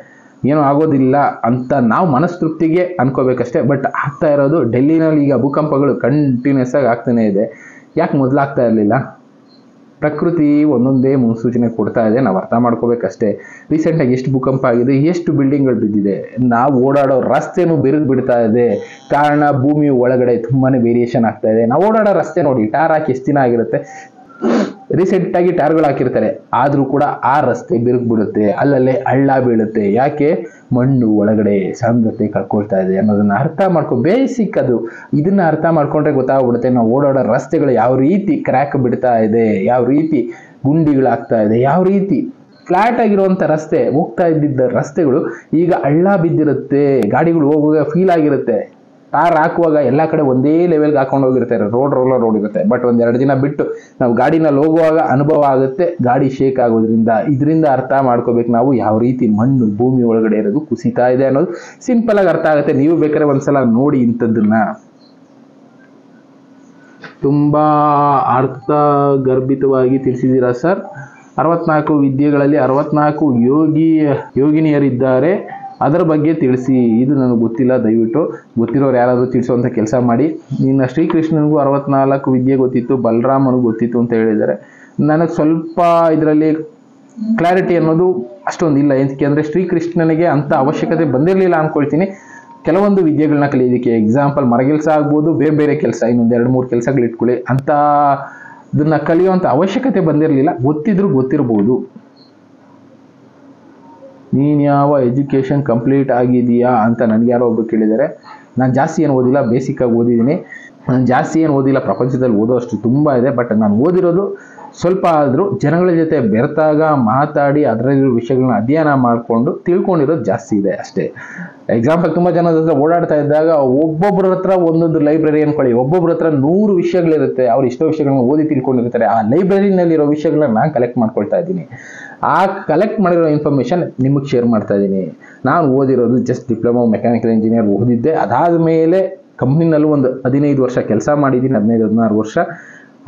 ಏನೋ ಆಗೋದಿಲ್ಲ ಅಂತ ನಾವು ಮನಸ್ತೃಪ್ತಿಗೆ ಅನ್ಕೋಬೇಕಷ್ಟೇ. ಬಟ್ ಆಗ್ತಾ ಇರೋದು ಡೆಲ್ಲಿನಲ್ಲಿ ಈಗ ಭೂಕಂಪಗಳು ಕಂಟಿನ್ಯೂಸ್ ಆಗಿ ಆಗ್ತಾನೆ ಇದೆ. ಯಾಕೆ ಮೊದಲಾಗ್ತಾ ಇರಲಿಲ್ಲ? ಪ್ರಕೃತಿ ಒಂದೊಂದೇ ಮುನ್ಸೂಚನೆ ಕೊಡ್ತಾ ಇದೆ, ನಾವು ಅರ್ಥ ಮಾಡ್ಕೋಬೇಕಷ್ಟೇ. ರೀಸೆಂಟಾಗಿ ಎಷ್ಟು ಭೂಕಂಪ ಆಗಿದೆ, ಎಷ್ಟು ಬಿಲ್ಡಿಂಗ್ಗಳು ಬಿದ್ದಿದೆ, ನಾವು ಓಡಾಡೋ ರಸ್ತೆನೂ ಬಿರುಕು ಬಿಡ್ತಾ ಇದೆ. ಕಾರಣ ಭೂಮಿ ಒಳಗಡೆ ತುಂಬಾನೇ ವೇರಿಯೇಷನ್ ಆಗ್ತಾ ಇದೆ. ನಾವು ಓಡಾಡೋ ರಸ್ತೆ ನೋಡಿ, ಟಾರ್ ಹಾಕಿ ಎಷ್ಟು ದಿನ ಆಗಿರುತ್ತೆ, ರೀಸೆಂಟಾಗಿ ಟಾರ್ಗಳು ಹಾಕಿರ್ತಾರೆ, ಆದರೂ ಕೂಡ ಆ ರಸ್ತೆ ಬಿರುಕು ಬಿಡುತ್ತೆ, ಅಲ್ಲಲ್ಲೇ ಹಳ್ಳ ಬೀಳುತ್ತೆ. ಯಾಕೆ? ಮಣ್ಣು ಒಳಗಡೆ ಸಾಂದ್ರತೆ ಕಳ್ಕೊಳ್ತಾ ಇದೆ ಅನ್ನೋದನ್ನ ಅರ್ಥ ಮಾಡ್ಕೊ. ಬೇಸಿಕ್ ಅದು. ಇದನ್ನ ಅರ್ಥ ಮಾಡ್ಕೊಂಡ್ರೆ ಗೊತ್ತಾಗ್ಬಿಡುತ್ತೆ ನಾವು ಓಡಾಡೋ ರಸ್ತೆಗಳು ಯಾವ ರೀತಿ ಕ್ರ್ಯಾಕ್ ಬಿಡ್ತಾ ಇದೆ, ಯಾವ ರೀತಿ ಗುಂಡಿಗಳಾಗ್ತಾ ಇದೆ, ಯಾವ ರೀತಿ ಫ್ಲಾಟ್ ಆಗಿರುವಂಥ ರಸ್ತೆ, ಹೋಗ್ತಾ ಇದ್ದಿದ್ದ ರಸ್ತೆಗಳು ಈಗ ಹಳ್ಳ ಬಿದ್ದಿರುತ್ತೆ. ಗಾಡಿಗಳು ಹೋಗುವಾಗ ಫೀಲ್ ಆಗಿರುತ್ತೆ. ಟಾರ್ ಹಾಕುವಾಗ ಎಲ್ಲ ಕಡೆ ಒಂದೇ ಲೆವೆಲ್ಗೆ ಹಾಕೊಂಡು ಹೋಗಿರ್ತಾರೆ, ರೋಡ್ ಇರುತ್ತೆ. ಬಟ್ ಒಂದೆರಡು ದಿನ ಬಿಟ್ಟು ನಾವು ಗಾಡಿನಲ್ಲಿ ಹೋಗುವಾಗ ಅನುಭವ ಆಗುತ್ತೆ, ಗಾಡಿ ಶೇಕ್ ಆಗೋದ್ರಿಂದ. ಇದರಿಂದ ಅರ್ಥ ಮಾಡ್ಕೋಬೇಕು ನಾವು ಯಾವ ರೀತಿ ಮಣ್ಣು ಭೂಮಿ ಒಳಗಡೆ ಇರೋದು ಕುಸಿತಾ ಇದೆ ಅನ್ನೋದು ಸಿಂಪಲ್ ಆಗಿ ಅರ್ಥ ಆಗುತ್ತೆ. ನೀವು ಬೇಕಾದ್ರೆ ಒಂದ್ಸಲ ನೋಡಿ ಇಂಥದ್ದನ್ನ. ತುಂಬಾ ಅರ್ಥಗರ್ಭಿತವಾಗಿ ತಿಳಿಸಿದ್ದೀರಾ ಸರ್. 64 ವಿದ್ಯೆಗಳಲ್ಲಿ 64 ಯೋಗಿನಿಯರಿದ್ದಾರೆ, ಅದರ ಬಗ್ಗೆ ತಿಳಿಸಿ. ಇದು ನನಗೆ ಗೊತ್ತಿಲ್ಲ, ದಯವಿಟ್ಟು ಗೊತ್ತಿರೋರು ಯಾರಾದರೂ ತಿಳಿಸುವಂಥ ಕೆಲಸ ಮಾಡಿ. ಇನ್ನು ಶ್ರೀಕೃಷ್ಣನಿಗೂ 64 ವಿದ್ಯೆ ಗೊತ್ತಿತ್ತು, ಬಲರಾಮನಿಗೂ ಗೊತ್ತಿತ್ತು ಅಂತ ಹೇಳಿದ್ದಾರೆ. ನನಗೆ ಸ್ವಲ್ಪ ಇದರಲ್ಲಿ ಕ್ಲಾರಿಟಿ ಅನ್ನೋದು ಅಷ್ಟೊಂದಿಲ್ಲ. ಏಕೆಂದರೆ ಶ್ರೀಕೃಷ್ಣನಿಗೆ ಅಂಥ ಅವಶ್ಯಕತೆ ಬಂದಿರಲಿಲ್ಲ ಅಂದ್ಕೊಳ್ತೀನಿ ಕೆಲವೊಂದು ವಿದ್ಯೆಗಳನ್ನ ಕಲಿಯೋದಕ್ಕೆ. ಎಕ್ಸಾಂಪಲ್ ಮರಗೆಲಸ ಆಗ್ಬೋದು, ಬೇರೆ ಬೇರೆ ಕೆಲಸ, ಇನ್ನೊಂದು 2-3 ಕೆಲಸಗಳು ಇಟ್ಕೊಳ್ಳಿ, ಅಂತ ಇದನ್ನ ಕಲಿಯುವಂಥ ಅವಶ್ಯಕತೆ ಬಂದಿರಲಿಲ್ಲ. ಗೊತ್ತಿರ್ಬೋದು. ನೀನು ಯಾವ ಎಜುಕೇಷನ್ ಕಂಪ್ಲೀಟ್ ಆಗಿದೆಯಾ ಅಂತ ನನಗೆ ಯಾರೋ ಒಬ್ಬರು ಕೇಳಿದ್ದಾರೆ. ನಾನು ಜಾಸ್ತಿ ಏನು ಓದಿಲ್ಲ, ಬೇಸಿಕ್ಕಾಗಿ ಓದಿದ್ದೀನಿ. ನಾನು ಜಾಸ್ತಿ ಏನು ಓದಿಲ್ಲ, ಪ್ರಪಂಚದಲ್ಲಿ ಓದೋಷ್ಟು ತುಂಬ ಇದೆ. ಬಟ್ ನಾನು ಓದಿರೋದು ಸ್ವಲ್ಪ ಆದರೂ ಜನಗಳ ಜೊತೆ ಬೆರೆತಾಗ ಮಾತಾಡಿ ಅದರಲ್ಲಿರೋ ವಿಷಯಗಳನ್ನ ಅಧ್ಯಯನ ಮಾಡಿಕೊಂಡು ತಿಳ್ಕೊಂಡಿರೋದು ಜಾಸ್ತಿ ಇದೆ ಅಷ್ಟೇ. ಎಕ್ಸಾಂಪಲ್ ತುಂಬ ಜನದ ಹತ್ರ ಓಡಾಡ್ತಾ ಇದ್ದಾಗ ಒಬ್ಬೊಬ್ಬರ ಹತ್ರ ಒಂದೊಂದು ಲೈಬ್ರರಿ ಅನ್ಕೊಳ್ಳಿ, ಒಬ್ಬೊಬ್ಬರ ಹತ್ರ 100 ವಿಷಯಗಳಿರುತ್ತೆ. ಅವ್ರು ಎಷ್ಟೋ ವಿಷಯಗಳನ್ನ ಓದಿ ತಿಳ್ಕೊಂಡಿರ್ತಾರೆ. ಆ ಲೈಬ್ರರಿನಲ್ಲಿರೋ ವಿಷಯಗಳನ್ನ ನಾನು ಕಲೆಕ್ಟ್ ಮಾಡ್ಕೊಳ್ತಾ ಇದ್ದೀನಿ. ಆ ಕಲೆಕ್ಟ್ ಮಾಡಿರೋ ಇನ್ಫಾರ್ಮೇಷನ್ ನಿಮಗೆ ಶೇರ್ ಮಾಡ್ತಾ ಇದ್ದೀನಿ. ನಾನು ಓದಿರೋದು ಜಸ್ಟ್ ಡಿಪ್ಲೊಮಾ ಮೆಕ್ಯಾನಿಕಲ್ ಇಂಜಿನಿಯರ್ ಓದಿದ್ದೆ. ಅದಾದ ಮೇಲೆ ಕಂಪ್ನಿನಲ್ಲೂ ಒಂದು 15 ವರ್ಷ ಕೆಲಸ ಮಾಡಿದ್ದೀನಿ, 15-16 ವರ್ಷ.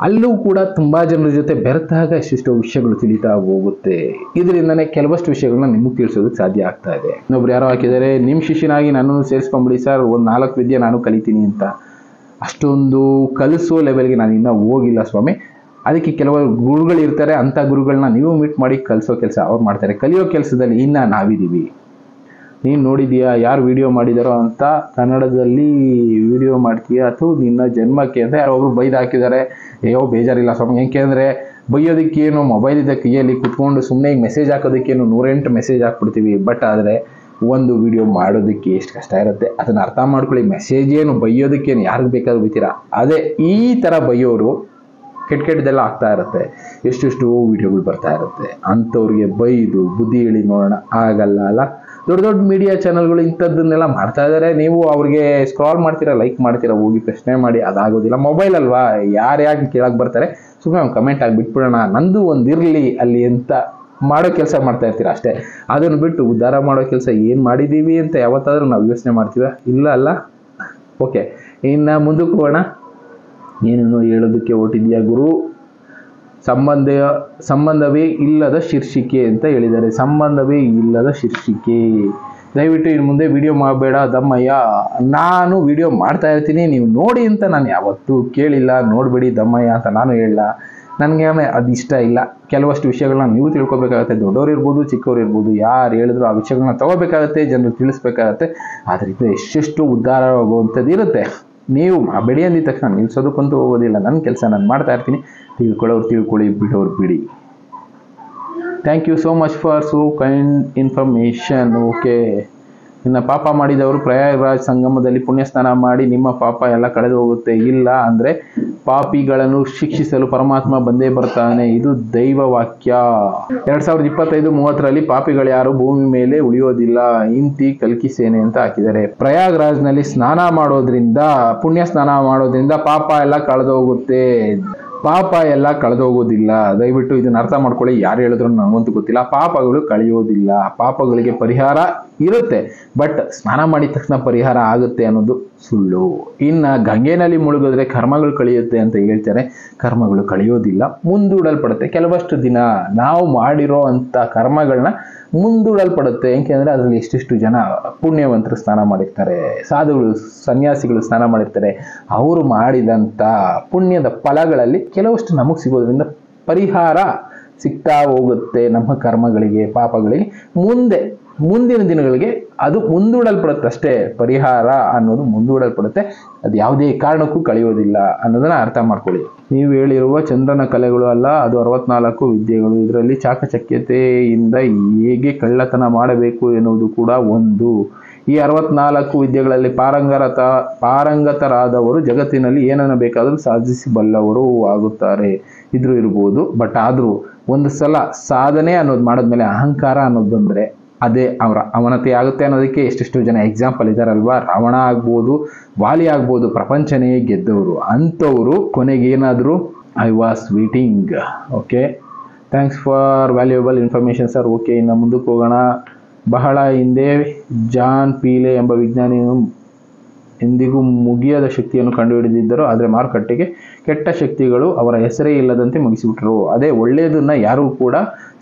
ಅಲ್ಲೂ ಕೂಡ ತುಂಬ ಜನರ ಜೊತೆ ಬೆರೆತಾಗ ಎಷ್ಟೆಷ್ಟೋ ವಿಷಯಗಳು ತಿಳಿತಾ ಹೋಗುತ್ತೆ. ಇದರಿಂದನೇ ಕೆಲವಷ್ಟು ವಿಷಯಗಳನ್ನ ನಿಮಗೆ ತಿಳಿಸೋದಕ್ಕೆ ಸಾಧ್ಯ ಆಗ್ತಾ ಇದೆ. ಇನ್ನೊಬ್ರು ಯಾರೋ ಹಾಕಿದ್ದಾರೆ, ನಿಮ್ಮ ಶಿಷ್ಯನಾಗಿ ನನ್ನನ್ನು ಸೇರಿಸ್ಕೊಂಬಿಡಿ ಸರ್, ಒಂದು 4 ವಿದ್ಯೆ ನಾನು ಕಲಿತೀನಿ ಅಂತ. ಅಷ್ಟೊಂದು ಕಲಿಸೋ ಲೆವೆಲ್ಗೆ ನಾನು ಇನ್ನೂ ಹೋಗಿಲ್ಲ ಸ್ವಾಮಿ. ಅದಕ್ಕೆ ಕೆಲವರು ಗುರುಗಳು ಇರ್ತಾರೆ, ಅಂಥ ಗುರುಗಳನ್ನ ನೀವು ಮೀಟ್ ಮಾಡಿ ಕಲಿಸೋ ಕೆಲಸ ಅವ್ರು ಮಾಡ್ತಾರೆ. ಕಲಿಯೋ ಕೆಲಸದಲ್ಲಿ ಇನ್ನು ನಾವಿದ್ದೀವಿ. ನೀನು ನೋಡಿದೀಯಾ ಯಾರು ವಿಡಿಯೋ ಮಾಡಿದಾರೋ ಅಂತ? ಕನ್ನಡದಲ್ಲಿ ವಿಡಿಯೋ ಮಾಡ್ತೀಯಾ ಅಥವಾ ನಿನ್ನ ಜನ್ಮಕ್ಕೆ ಅಂತ ಯಾರೊಬ್ರು ಬೈದು ಹಾಕಿದ್ದಾರೆ. ಬೇಜಾರಿಲ್ಲ ಸ್ವಾಮಿ, ಏಕೆಂದರೆ ಬೈಯೋದಕ್ಕೇನು ಮೊಬೈಲ್ ಇದ್ದ ಕೈಯಲ್ಲಿ ಕುತ್ಕೊಂಡು ಸುಮ್ಮನೆ ಮೆಸೇಜ್ ಹಾಕೋದಕ್ಕೇನು 108 ಮೆಸೇಜ್ ಹಾಕ್ಬಿಡ್ತೀವಿ. ಬಟ್ ಆದರೆ ಒಂದು ವಿಡಿಯೋ ಮಾಡೋದಕ್ಕೆ ಎಷ್ಟು ಕಷ್ಟ ಇರುತ್ತೆ ಅದನ್ನು ಅರ್ಥ ಮಾಡ್ಕೊಳ್ಳಿ. ಮೆಸೇಜ್ ಏನು ಬೈಯೋದಕ್ಕೇನು ಯಾರಿಗೆ ಬೇಕಾದ್ರೂ ಬೈತೀರಾ. ಅದೇ ಈ ಥರ ಬೈಯೋರು ಕೆಟ್ಟದೆಲ್ಲ ಆಗ್ತಾ ಇರುತ್ತೆ, ಎಷ್ಟೆಷ್ಟು ವಿಡಿಯೋಗಳು ಬರ್ತಾ ಇರುತ್ತೆ. ಅಂಥವ್ರಿಗೆ ಬೈದು ಬುದ್ಧಿ ಹೇಳಿ ನೋಡೋಣ, ಆಗಲ್ಲ ಅಲ್ಲ. ದೊಡ್ಡ ಮೀಡಿಯಾ ಚಾನಲ್ಗಳು ಇಂಥದ್ದನ್ನೆಲ್ಲ ಮಾಡ್ತಾ ಇದ್ದಾರೆ. ನೀವು ಅವ್ರಿಗೆ ಸ್ಕ್ರಾಲ್ ಮಾಡ್ತೀರಾ, ಲೈಕ್ ಮಾಡ್ತೀರಾ, ಹೋಗಿ ಪ್ರಶ್ನೆ ಮಾಡಿ, ಅದಾಗೋದಿಲ್ಲ. ಮೊಬೈಲ್ ಅಲ್ವಾ, ಯಾಕೆ ಕೇಳಕ್ಕೆ ಬರ್ತಾರೆ, ಸುಮ್ಮನೆ ಒಂದು ಕಮೆಂಟ್ ಆಗಿ ಬಿಟ್ಬಿಡೋಣ, ನಂದು ಒಂದಿರಲಿ ಅಲ್ಲಿ ಅಂತ ಮಾಡೋ ಕೆಲಸ ಮಾಡ್ತಾ ಇರ್ತೀರ ಅಷ್ಟೇ. ಅದನ್ನು ಬಿಟ್ಟು ಉದ್ಧಾರ ಮಾಡೋ ಕೆಲಸ ಏನು ಮಾಡಿದ್ದೀವಿ ಅಂತ ಯಾವತ್ತಾದರೂ ನಾವು ಯೋಚನೆ ಮಾಡ್ತೀವ? ಇಲ್ಲ ಅಲ್ಲ. ಓಕೆ, ಇನ್ನು ಮುಂದಕ್ಕೆ ಹೋಗೋಣ. ಏನೇನೋ ಹೇಳೋದಕ್ಕೆ ಹೊರಟಿದ್ಯಾ ಗುರು? ಸಂಬಂಧವೇ ಇಲ್ಲದ ಶೀರ್ಷಿಕೆ ಅಂತ ಹೇಳಿದ್ದಾರೆ. ಸಂಬಂಧವೇ ಇಲ್ಲದ ಶೀರ್ಷಿಕೆ. ದಯವಿಟ್ಟು ಇನ್ನು ಮುಂದೆ ವಿಡಿಯೋ ಮಾಡಬೇಡ ದಮ್ಮಯ್ಯ. ನಾನು ವಿಡಿಯೋ ಮಾಡ್ತಾ ಇರ್ತೀನಿ, ನೀವು ನೋಡಿ ಅಂತ ನಾನು ಯಾವತ್ತೂ ಕೇಳಿಲ್ಲ. ನೋಡಬೇಡಿ ದಮ್ಮಯ್ಯ ಅಂತ ನಾನು ಹೇಳಲ್ಲ. ನನಗೆ ಅದು ಇಷ್ಟ ಇಲ್ಲ. ಕೆಲವಷ್ಟು ವಿಷಯಗಳನ್ನ ನೀವು ತಿಳ್ಕೊಬೇಕಾಗತ್ತೆ. ದೊಡ್ಡವ್ರು ಇರ್ಬೋದು, ಚಿಕ್ಕವ್ರು ಇರ್ಬೋದು, ಯಾರು ಹೇಳಿದ್ರು ಆ ವಿಷಯಗಳನ್ನ ತಗೋಬೇಕಾಗತ್ತೆ, ಜನರು ತಿಳಿಸ್ಬೇಕಾಗತ್ತೆ. ಆದ್ದರಿಂದ ಎಷ್ಟೆಷ್ಟು ಉದ್ಧಾರ ಆಗುವಂಥದ್ದು ಇರುತ್ತೆ. ನೀವು ಬೇಡಿ ಅಂದಿದ ತಕ್ಷಣ ನಿಲ್ಸೋದಕ್ಕಂತೂ ಹೋಗೋದಿಲ್ಲ. ನನ್ನ ಕೆಲಸ ನಾನು ಮಾಡ್ತಾ ಇರ್ತೀನಿ. ತಿಳ್ಕೊಳ್ಳೋರು ತಿಳ್ಕೊಳ್ಳಿ, ಬಿಡೋರು ಬಿಡಿ. Thank you so much for so kind information. Okay, ಇನ್ನು ಪಾಪ ಮಾಡಿದವರು ಪ್ರಯಾಗರಾಜ್ ಸಂಗಮದಲ್ಲಿ ಪುಣ್ಯ ಸ್ನಾನ ಮಾಡಿ ನಿಮ್ಮ ಪಾಪ ಎಲ್ಲ ಕಳೆದು ಹೋಗುತ್ತೆ, ಇಲ್ಲ ಅಂದ್ರೆ ಪಾಪಿಗಳನ್ನು ಶಿಕ್ಷಿಸಲು ಪರಮಾತ್ಮ ಬಂದೇ ಬರ್ತಾನೆ. ಇದು ದೈವ ವಾಕ್ಯ. 2025-30ರಲ್ಲಿ ಪಾಪಿಗಳು ಯಾರು ಭೂಮಿ ಮೇಲೆ ಉಳಿಯೋದಿಲ್ಲ, ಇಂತಿ ಕಲ್ಕಿ ಸೇನೆ ಅಂತ ಹಾಕಿದ್ದಾರೆ. ಪ್ರಯಾಗ್ರಾಜ್ನಲ್ಲಿ ಸ್ನಾನ ಮಾಡೋದ್ರಿಂದ, ಪುಣ್ಯ ಸ್ನಾನ ಮಾಡೋದ್ರಿಂದ ಪಾಪ ಎಲ್ಲ ಕಳೆದೋಗುತ್ತೆ. ಪಾಪ ಎಲ್ಲ ಕಳೆದೋಗೋದಿಲ್ಲ. ದಯವಿಟ್ಟು ಇದನ್ನ ಅರ್ಥ ಮಾಡ್ಕೊಳ್ಳಿ. ಯಾರು ಹೇಳಿದ್ರು ನನಗಂತೂ ಗೊತ್ತಿಲ್ಲ. ಪಾಪಗಳು ಕಳೆಯೋದಿಲ್ಲ, ಪಾಪಗಳಿಗೆ ಪರಿಹಾರ ಇರುತ್ತೆ, ಬಟ್ ಸ್ನಾನ ಮಾಡಿದ ತಕ್ಷಣ ಪರಿಹಾರ ಆಗುತ್ತೆ ಅನ್ನೋದು ಸುಳ್ಳು. ಇನ್ನು ಗಂಗೆನಲ್ಲಿ ಮುಳುಗಿದ್ರೆ ಕರ್ಮಗಳು ಕಳೆಯುತ್ತೆ ಅಂತ ಹೇಳ್ತಾರೆ. ಕರ್ಮಗಳು ಕಳೆಯೋದಿಲ್ಲ, ಮುಂದೂಡಲ್ಪಡುತ್ತೆ. ಕೆಲವಷ್ಟು ದಿನ ನಾವು ಮಾಡಿರೋ ಅಂಥ ಕರ್ಮಗಳನ್ನ ಮುಂದೂಡಲ್ಪಡುತ್ತೆ. ಯಾಕೆಂದ್ರೆ ಅದರಲ್ಲಿ ಎಷ್ಟೆಷ್ಟು ಜನ ಪುಣ್ಯವಂತರು ಸ್ನಾನ ಮಾಡಿರ್ತಾರೆ, ಸಾಧುಗಳು ಸನ್ಯಾಸಿಗಳು ಸ್ನಾನ ಮಾಡಿರ್ತಾರೆ. ಅವರು ಮಾಡಿದಂಥ ಪುಣ್ಯದ ಫಲಗಳಲ್ಲಿ ಕೆಲವಷ್ಟು ನಮಗೆ ಸಿಗೋದ್ರಿಂದ ಪರಿಹಾರ ಸಿಗ್ತಾ ಹೋಗುತ್ತೆ ನಮ್ಮ ಕರ್ಮಗಳಿಗೆ, ಪಾಪಗಳಿಗೆ. ಮುಂದಿನ ದಿನಗಳಿಗೆ ಅದು ಮುಂದೂಡಲ್ಪಡುತ್ತೆ ಅಷ್ಟೇ. ಪರಿಹಾರ ಅನ್ನೋದು ಮುಂದೂಡಲ್ಪಡುತ್ತೆ, ಅದು ಯಾವುದೇ ಕಾರಣಕ್ಕೂ ಕಳೆಯೋದಿಲ್ಲ ಅನ್ನೋದನ್ನ ಅರ್ಥ ಮಾಡ್ಕೊಳ್ಳಿ. ನೀವು ಹೇಳಿರುವ ಚಂದ್ರನ ಕಲೆಗಳು ಅಲ್ಲ, ಅದು 64 ವಿದ್ಯೆಗಳು. ಇದರಲ್ಲಿ ಚಾಕಚಕ್ಯತೆಯಿಂದ ಹೇಗೆ ಕಳ್ಳತನ ಮಾಡಬೇಕು ಎನ್ನುವುದು ಕೂಡ ಒಂದು. ಈ 64 ವಿದ್ಯೆಗಳಲ್ಲಿ ಪಾರಂಗತರಾದವರು ಜಗತ್ತಿನಲ್ಲಿ ಏನನ್ನು ಬೇಕಾದರೂ ಸಾಧಿಸಬಲ್ಲವರು ಆಗುತ್ತಾರೆ. ಇದ್ರೂ ಇರ್ಬೋದು, ಬಟ್ ಆದರೂ ಒಂದು ಸಲ ಸಾಧನೆ ಅನ್ನೋದು ಮಾಡಿದ್ಮೇಲೆ ಅಹಂಕಾರ ಅನ್ನೋದು ಬಂದರೆ ಅದೇ ಅವರ ಅವನತಿ ಆಗುತ್ತೆ ಅನ್ನೋದಕ್ಕೆ ಎಷ್ಟೆಷ್ಟು ಜನ ಎಕ್ಸಾಂಪಲ್ ಇದ್ದಾರಲ್ವಾ. ರಾವಣ ಆಗ್ಬೋದು, ವಾಲಿ ಆಗ್ಬೋದು, ಪ್ರಪಂಚನೇ ಗೆದ್ದವರು. ಅಂಥವರು ಕೊನೆಗೇನಾದರೂ I was waiting. Okay, thanks for valuable information sir. Okay, ಇನ್ನು ಮುಂದಕ್ಕೆ ಹೋಗೋಣ. ಬಹಳ ಹಿಂದೆ ಜಾನ್ ಪೀಲೆ ಎಂಬ ವಿಜ್ಞಾನಿಯು ಎಂದಿಗೂ ಮುಗಿಯದ ಶಕ್ತಿಯನ್ನು ಕಂಡುಹಿಡಿದಿದ್ದರು. ಆದರೆ ಮಾರುಕಟ್ಟೆಗೆ ಕೆಟ್ಟ ಶಕ್ತಿಗಳು ಅವರ ಹೆಸರೇ ಇಲ್ಲದಂತೆ ಮುಗಿಸಿಬಿಟ್ರು. ಅದೇ ಒಳ್ಳೆಯದನ್ನ ಯಾರೂ ಕೂಡ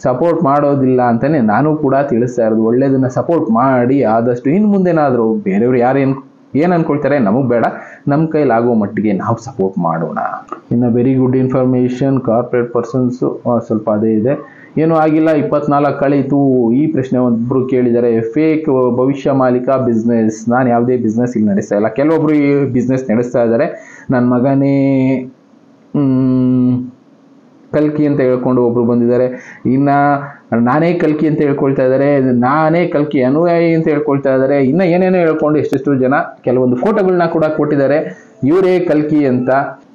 ಸಪೋರ್ಟ್ ಮಾಡೋದಿಲ್ಲ ಅಂತಲೇ ನಾನು ಕೂಡ ತಿಳಿಸ್ತಾ ಇರೋದು. ಒಳ್ಳೆಯದನ್ನ ಸಪೋರ್ಟ್ ಮಾಡಿ ಆದಷ್ಟು ಇನ್ನು ಮುಂದೆನಾದರೂ ಬೇರೆಯವರು ಏನು ಅನ್ಕೊಳ್ತಾರೆ ನಮಗೆ ಬೇಡ, ನಮ್ಮ ಕೈಲಾಗೋ ಮಟ್ಟಿಗೆ ನಾವು ಸಪೋರ್ಟ್ ಮಾಡೋಣ. ಇನ್ನು very good information. Corporate persons ಸ್ವಲ್ಪ ಅದೇ ಇದೆ. ಏನೂ ಆಗಿಲ್ಲ, 24 ಕಳೀತು. ಈ ಪ್ರಶ್ನೆ ಒಬ್ಬರು ಕೇಳಿದ್ದಾರೆ, ಫೇಕ್ ಭವಿಷ್ಯ ಮಾಲಿಕ ಬಿಸ್ನೆಸ್. ನಾನು ಯಾವುದೇ ಬಿಸ್ನೆಸ್ ಇಲ್ಲಿ ನಡೆಸ್ತಾ ಇಲ್ಲ. ಕೆಲವೊಬ್ರು ಈ ಬಿಸ್ನೆಸ್ ನಡೆಸ್ತಾ ಇದ್ದಾರೆ. ನನ್ನ ಮಗನೇ ಕಲ್ಕಿ ಅಂತ ಹೇಳ್ಕೊಂಡು ಒಬ್ರು ಬಂದಿದ್ದಾರೆ. ಇನ್ನು ನಾನೇ ಕಲ್ಕಿ ಅಂತ ಹೇಳ್ಕೊಳ್ತಾ ಇದ್ದಾರೆ, ನಾನೇ ಕಲ್ಕಿ ಅನುಯಾಯಿ ಅಂತ ಹೇಳ್ಕೊಳ್ತಾ ಇದ್ದಾರೆ. ಇನ್ನು ಏನೇನೋ ಹೇಳ್ಕೊಂಡು ಎಷ್ಟೆಷ್ಟು ಜನ ಕೆಲವೊಂದು ಫೋಟೋಗಳನ್ನ ಕೂಡ ಕೊಟ್ಟಿದ್ದಾರೆ, ಇವರೇ ಕಲ್ಕಿ ಅಂತ.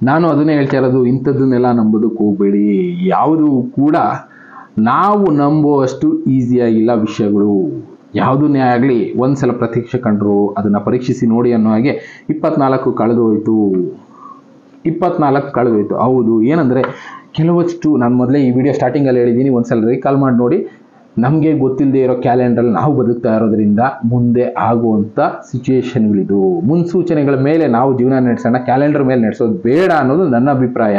ನಾನು ಅದನ್ನೇ ಹೇಳ್ತಾ ಇರೋದು, ಇಂಥದ್ದನ್ನೆಲ್ಲ ನಂಬೋದಕ್ಕೆ ಹೋಗ್ಬೇಡಿ. ಯಾವುದು ಕೂಡ ನಾವು ನಂಬುವಷ್ಟು ಈಸಿಯಾಗಿಲ್ಲ ವಿಷಯಗಳು. ಯಾವುದನ್ನೇ ಆಗಲಿ ಒಂದ್ಸಲ ಪ್ರತ್ಯಕ್ಷ ಕಂಡ್ರು ಅದನ್ನು ಪರೀಕ್ಷಿಸಿ ನೋಡಿ ಅನ್ನೋ ಹಾಗೆ 24 ಕಳೆದು ಹೋಯ್ತು. ಹೌದು, ಏನಂದರೆ ಕೆಲವಷ್ಟು ನಾನು ಮೊದಲೇ ಈ ವಿಡಿಯೋ ಸ್ಟಾರ್ಟಿಂಗಲ್ಲಿ ಹೇಳಿದ್ದೀನಿ, ಒಂದ್ಸಲ ರೀಕಾಲ್ ಮಾಡಿ ನೋಡಿ. ನಮಗೆ ಗೊತ್ತಿಲ್ಲದೆ ಇರೋ ಕ್ಯಾಲೆಂಡ್ರಲ್ಲಿ ನಾವು ಬದುಕ್ತಾ ಇರೋದ್ರಿಂದ ಮುಂದೆ ಆಗುವಂಥ ಸಿಚುವೇಶನ್ಗಳಿದು. ಮುನ್ಸೂಚನೆಗಳ ಮೇಲೆ ನಾವು ಜೀವನ ನಡೆಸೋಣ, ಕ್ಯಾಲೆಂಡರ್ ಮೇಲೆ ನಡೆಸೋದು ಬೇಡ ಅನ್ನೋದು ನನ್ನ ಅಭಿಪ್ರಾಯ.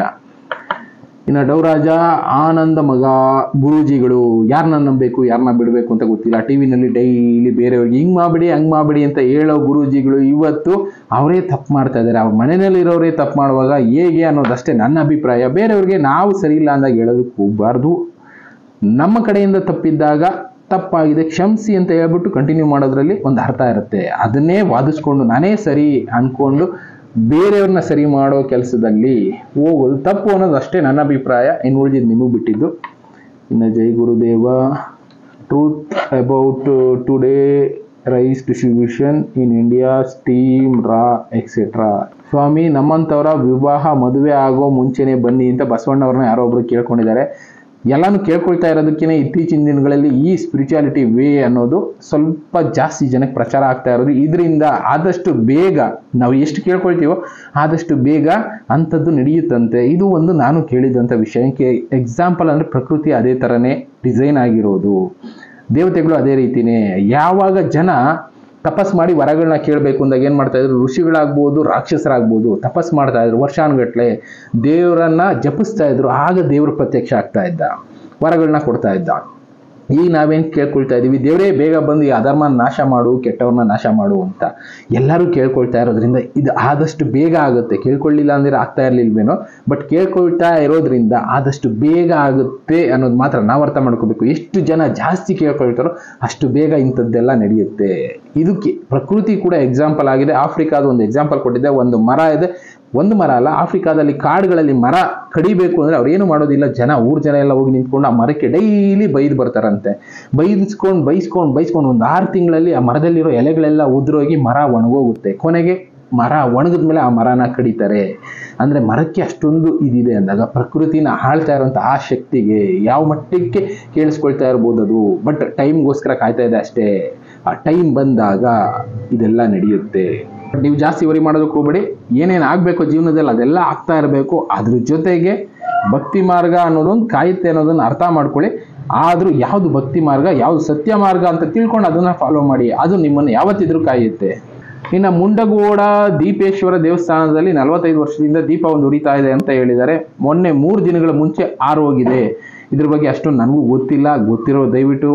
ಇನ್ನು ಡೌರಾಜ ಆನಂದ ಮಗ ಗುರೂಜಿಗಳು, ಯಾರನ್ನ ನಂಬಬೇಕು ಯಾರನ್ನ ಬಿಡಬೇಕು ಅಂತ ಗೊತ್ತಿಲ್ಲ. ಟಿವಿನಲ್ಲಿ ಡೈಲಿ ಬೇರೆಯವ್ರಿಗೆ ಹಿಂಗೆ ಮಾಡಬೇಡಿ ಹಂಗೆ ಮಾಡಬೇಡಿ ಅಂತ ಹೇಳೋ ಗುರೂಜಿಗಳು ಇವತ್ತು ಅವರೇ ತಪ್ಪು ಮಾಡ್ತಾ ಇದ್ದಾರೆ. ಅವ್ರ ಮನೆಯಲ್ಲಿರೋರೇ ತಪ್ಪು ಮಾಡುವಾಗ ಹೇಗೆ ಅನ್ನೋದಷ್ಟೇ ನನ್ನ ಅಭಿಪ್ರಾಯ. ಬೇರೆಯವ್ರಿಗೆ ನಾವು ಸರಿ ಇಲ್ಲ ಅಂದಾಗ ಹೇಳೋದಕ್ಕೆ ಹೋಗಬಾರ್ದು. ನಮ್ಮ ಕಡೆಯಿಂದ ತಪ್ಪಿದ್ದಾಗ ತಪ್ಪಾಗಿದೆ ಕ್ಷಮಿಸಿ ಅಂತ ಹೇಳ್ಬಿಟ್ಟು ಕಂಟಿನ್ಯೂ ಮಾಡೋದ್ರಲ್ಲಿ ಒಂದು ಅರ್ಥ ಇರುತ್ತೆ. ಅದನ್ನೇ ವಾದಿಸ್ಕೊಂಡು ನಾನೇ ಸರಿ ಅಂದ್ಕೊಂಡು ಬೇರೆಯವ್ರನ್ನ ಸರಿ ಮಾಡೋ ಕೆಲಸದಲ್ಲಿ ಹೋಗೋದು ತಪ್ಪು ಅನ್ನೋದು ಅಷ್ಟೇ ನನ್ನ ಅಭಿಪ್ರಾಯ. ಇನ್ನು ಉಳಿದಿದ್ದು ನಿಮಗೆ ಬಿಟ್ಟಿದ್ದು. ಇನ್ನು ಜೈ ಗುರುದೇವ. Truth about today rice distribution in India, steam, raw etcetera. ಸ್ವಾಮಿ, ನಮ್ಮಂಥವರ ವಿವಾಹ ಮದುವೆ ಆಗೋ ಮುಂಚೆನೆ ಬನ್ನಿ ಅಂತ ಬಸವಣ್ಣವ್ರನ್ನ ಯಾರೋ ಒಬ್ರು ಕೇಳ್ಕೊಂಡಿದ್ದಾರೆ. ಎಲ್ಲಾನು ಕೇಳ್ಕೊಳ್ತಾ ಇರೋದಕ್ಕೇ ಇತ್ತೀಚಿನ ದಿನಗಳಲ್ಲಿ ಈ ಸ್ಪಿರಿಚುಯಾಲಿಟಿ ವೇ ಅನ್ನೋದು ಸ್ವಲ್ಪ ಜಾಸ್ತಿ ಜನಕ್ಕೆ ಪ್ರಚಾರ ಆಗ್ತಾ ಇರೋದು. ಇದರಿಂದ ಆದಷ್ಟು ಬೇಗ ನಾವು ಎಷ್ಟು ಕೇಳ್ಕೊಳ್ತೀವೋ ಆದಷ್ಟು ಬೇಗ ಅಂಥದ್ದು ನಡೆಯುತ್ತಂತೆ. ಇದು ಒಂದು ನಾನು ಕೇಳಿದಂಥ ವಿಷಯಕ್ಕೆ ಎಕ್ಸಾಂಪಲ್ ಅಂದರೆ ಪ್ರಕೃತಿ ಅದೇ ಥರನೇ ಡಿಸೈನ್ ಆಗಿರೋದು, ದೇವತೆಗಳು ಅದೇ ರೀತಿನೇ. ಯಾವಾಗ ಜನ ತಪಸ್ ಮಾಡಿ ವರಗಳನ್ನ ಕೇಳಬೇಕು ಅಂದಾಗ ಏನು ಮಾಡ್ತಾ ಇದ್ರು, ಋಷಿಗಳಾಗ್ಬೋದು ರಾಕ್ಷಸರಾಗ್ಬೋದು ತಪಸ್ ಮಾಡ್ತಾ ಇದ್ರು, ವರ್ಷಾನುಗಟ್ಲೆ ದೇವರನ್ನ ಜಪಿಸ್ತಾ ಇದ್ರು. ಆಗ ದೇವರು ಪ್ರತ್ಯಕ್ಷ ಆಗ್ತಾ ಇದ್ದ, ವರಗಳನ್ನ ಕೊಡ್ತಾ ಇದ್ದ. ಈಗ ನಾವೇನು ಕೇಳ್ಕೊಳ್ತಾ ಇದ್ದೀವಿ, ದೇವರೇ ಬೇಗ ಬಂದು ಈ ಅಧರ್ಮನ ನಾಶ ಮಾಡು, ಕೆಟ್ಟವ್ರನ್ನ ನಾಶ ಮಾಡು ಅಂತ ಎಲ್ಲರೂ ಕೇಳ್ಕೊಳ್ತಾ ಇರೋದ್ರಿಂದ ಇದು ಆದಷ್ಟು ಬೇಗ ಆಗುತ್ತೆ. ಕೇಳ್ಕೊಳ್ಳಿಲ್ಲ ಅಂದ್ರೆ ಆಗ್ತಾ ಇರಲಿಲ್ವೇನೋ, ಬಟ್ ಕೇಳ್ಕೊಳ್ತಾ ಇರೋದ್ರಿಂದ ಆದಷ್ಟು ಬೇಗ ಆಗುತ್ತೆ ಅನ್ನೋದು ಮಾತ್ರ ನಾವು ಅರ್ಥ ಮಾಡ್ಕೋಬೇಕು. ಎಷ್ಟು ಜನ ಜಾಸ್ತಿ ಕೇಳ್ಕೊಳ್ತಾರೋ ಅಷ್ಟು ಬೇಗ ಇಂಥದ್ದೆಲ್ಲ ನಡೆಯುತ್ತೆ. ಇದಕ್ಕೆ ಪ್ರಕೃತಿ ಕೂಡ ಎಕ್ಸಾಂಪಲ್ ಆಗಿದೆ. ಆಫ್ರಿಕಾದ ಒಂದು ಎಕ್ಸಾಂಪಲ್ ಕೊಟ್ಟಿದ್ದೆ. ಒಂದು ಮರ ಇದೆ, ಒಂದು ಮರ ಅಲ್ಲ, ಆಫ್ರಿಕಾದಲ್ಲಿ ಕಾಡುಗಳಲ್ಲಿ ಮರ ಕಡಿಬೇಕು ಅಂದರೆ ಅವ್ರು ಏನು ಮಾಡೋದಿಲ್ಲ, ಊರ್ ಜನ ಎಲ್ಲ ಹೋಗಿ ನಿಂತ್ಕೊಂಡು ಆ ಮರಕ್ಕೆ ಡೈಲಿ ಬೈದು ಬರ್ತಾರಂತೆ. ಬೈಸ್ಕೊಂಡು ಒಂದು 6 ತಿಂಗಳಲ್ಲಿ ಆ ಮರದಲ್ಲಿರೋ ಎಲೆಗಳೆಲ್ಲ ಉದುರೋಗಿ ಮರ ಒಣಗೋಗುತ್ತೆ. ಕೊನೆಗೆ ಮರ ಒಣಗಿದ್ಮೇಲೆ ಆ ಮರನ ಕಡಿತಾರೆ. ಅಂದರೆ ಮರಕ್ಕೆ ಅಷ್ಟೊಂದು ಇದಿದೆ ಅಂದಾಗ ಪ್ರಕೃತಿನ ಆಳ್ತಾ ಇರೋಂಥ ಆ ಶಕ್ತಿಗೆ ಯಾವ ಮಟ್ಟಕ್ಕೆ ಕೇಳಿಸ್ಕೊಳ್ತಾ ಇರ್ಬೋದು ಅದು. ಬಟ್ ಟೈಮ್ಗೋಸ್ಕರ ಕಾಯ್ತಾ ಇದೆ ಅಷ್ಟೇ. ಆ ಟೈಮ್ ಬಂದಾಗ ಇದೆಲ್ಲ ನಡೆಯುತ್ತೆ. ನೀವು ಜಾಸ್ತಿ ವರಿ ಮಾಡೋದಕ್ಕೆ ಹೋಗ್ಬೇಡಿ. ಏನೇನು ಆಗಬೇಕು ಜೀವನದಲ್ಲಿ ಅದೆಲ್ಲ ಆಗ್ತಾ ಇರಬೇಕು. ಅದ್ರ ಜೊತೆಗೆ ಭಕ್ತಿ ಮಾರ್ಗ ಅನ್ನೋದೊಂದು ಕಾಯುತ್ತೆ ಅನ್ನೋದನ್ನು ಅರ್ಥ ಮಾಡ್ಕೊಳ್ಳಿ. ಆದರೂ ಯಾವುದು ಭಕ್ತಿ ಮಾರ್ಗ, ಯಾವುದು ಸತ್ಯ ಮಾರ್ಗ ಅಂತ ತಿಳ್ಕೊಂಡು ಅದನ್ನು ಫಾಲೋ ಮಾಡಿ. ಅದು ನಿಮ್ಮನ್ನು ಯಾವತ್ತಿದ್ರೂ ಕಾಯುತ್ತೆ. ಇನ್ನು ಮುಂಡಗೋಡ ದೀಪೇಶ್ವರ ದೇವಸ್ಥಾನದಲ್ಲಿ 45 ವರ್ಷದಿಂದ ದೀಪ ಒಂದು ಉರಿತಾ ಇದೆ ಅಂತ ಹೇಳಿದ್ದಾರೆ. ಮೊನ್ನೆ 3 ದಿನಗಳ ಮುಂಚೆ ಆರೋಗಿದೆ. ಇದ್ರ ಬಗ್ಗೆ ಅಷ್ಟೊಂದು ನನಗೂ ಗೊತ್ತಿಲ್ಲ. ಗೊತ್ತಿರೋ ದಯವಿಟ್ಟು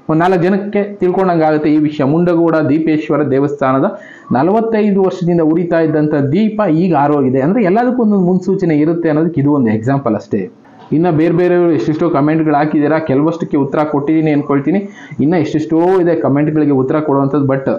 ಒಂದು 4 ಜನಕ್ಕೆ ತಿಳ್ಕೊಂಡಂಗಾಗುತ್ತೆ ಈ ವಿಷಯ. ಮುಂಡಗೋಡ ದೀಪೇಶ್ವರ ದೇವಸ್ಥಾನದ 45 ವರ್ಷದಿಂದ ಉರಿತಾ ಇದ್ದಂಥ ದೀಪ ಈಗ ಆರೋಗಿದೆ. ಅಂದರೆ ಎಲ್ಲದಕ್ಕೂ ಒಂದೊಂದು ಮುನ್ಸೂಚನೆ ಇರುತ್ತೆ ಅನ್ನೋದಕ್ಕೆ ಇದು ಒಂದು ಎಕ್ಸಾಂಪಲ್ ಅಷ್ಟೇ. ಇನ್ನು ಬೇರೆ ಎಷ್ಟೆಷ್ಟೋ ಕಮೆಂಟ್ಗಳು ಹಾಕಿದ್ದೀರಾ. ಕೆಲವಷ್ಟಕ್ಕೆ ಉತ್ತರ ಕೊಟ್ಟಿದ್ದೀನಿ ಅನ್ಕೊಳ್ತೀನಿ. ಇನ್ನು ಎಷ್ಟೆಷ್ಟೋ ಇದೆ ಕಮೆಂಟ್ಗಳಿಗೆ ಉತ್ತರ ಕೊಡುವಂಥದ್ದು. ಬಟ್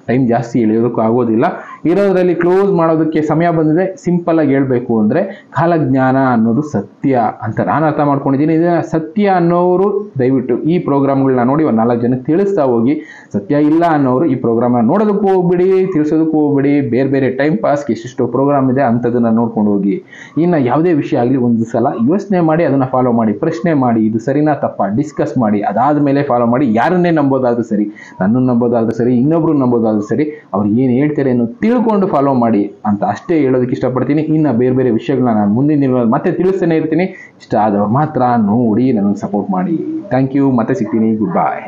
ಟೈಮ್ ಜಾಸ್ತಿ ಎಳೆಯೋದಕ್ಕೂ ಆಗೋದಿಲ್ಲ. ಇರೋದ್ರಲ್ಲಿ ಕ್ಲೋಸ್ ಮಾಡೋದಕ್ಕೆ ಸಮಯ ಬಂದಿದೆ. ಸಿಂಪಲ್ ಆಗಿ ಹೇಳ್ಬೇಕು ಅಂದರೆ ಕಾಲಜ್ಞಾನ ಅನ್ನೋದು ಸತ್ಯ ಅಂತ ನಾನು ಅರ್ಥ ಮಾಡ್ಕೊಂಡಿದ್ದೀನಿ. ಇದನ್ನ ಸತ್ಯ ಅನ್ನೋರು ದಯವಿಟ್ಟು ಈ ಪ್ರೋಗ್ರಾಮ್ಗಳನ್ನ ನೋಡಿ ಒಂದು 4 ಜನಕ್ಕೆ ತಿಳಿಸ್ತಾ ಹೋಗಿ. ಸತ್ಯ ಇಲ್ಲ ಅನ್ನೋರು ಈ ಪ್ರೋಗ್ರಾಮ್ನ ನೋಡೋದಕ್ಕೂ ಹೋಗ್ಬಿಡಿ, ತಿಳಿಸೋದಕ್ಕೂ ಹೋಗ್ಬಿಡಿ. ಬೇರೆ ಟೈಮ್ ಪಾಸ್ಗೆ ಎಷ್ಟೆಷ್ಟೋ ಪ್ರೋಗ್ರಾಮ್ ಇದೆ ಅಂಥದನ್ನ ನೋಡ್ಕೊಂಡು ಹೋಗಿ. ಇನ್ನು ಯಾವುದೇ ವಿಷಯ ಆಗಲಿ ಒಂದು ಸಲ ಯೋಚನೆ ಮಾಡಿ ಅದನ್ನು ಫಾಲೋ ಮಾಡಿ, ಪ್ರಶ್ನೆ ಮಾಡಿ, ಇದು ಸರಿನಾ ತಪ್ಪಾ ಡಿಸ್ಕಸ್ ಮಾಡಿ, ಅದಾದಮೇಲೆ ಫಾಲೋ ಮಾಡಿ. ಯಾರನ್ನೇ ನಂಬೋದಾದ್ರೂ ಸರಿ, ನನ್ನನ್ನು ನಂಬೋದಾದ್ರೂ ಸರಿ, ಇನ್ನೊಬ್ರು ನಂಬೋದಾದ್ರೂ ಸರಿ, ಅವ್ರು ಏನು ಹೇಳ್ತಾರೆ ಅನ್ನೋ ತಿಳ್ಕೊಂಡು ಫಾಲೋ ಮಾಡಿ ಅಂತ ಅಷ್ಟೇ ಹೇಳೋದಕ್ಕೆ ಇಷ್ಟಪಡ್ತೀನಿ. ಇನ್ನು ಬೇರೆ ವಿಷಯಗಳನ್ನ ನಾನು ಮುಂದಿನ ದಿನಗಳಲ್ಲಿ ಮತ್ತೆ ತಿಳಿಸ್ತಾನೆ ಇರ್ತೀನಿ. ಇಷ್ಟ ಆದವ್ರು ಮಾತ್ರ ನೋಡಿ ನನಗೆ ಸಪೋರ್ಟ್ ಮಾಡಿ. Thank you. ಮತ್ತೆ ಸಿಗ್ತೀನಿ. ಗುಡ್ ಬಾಯ್.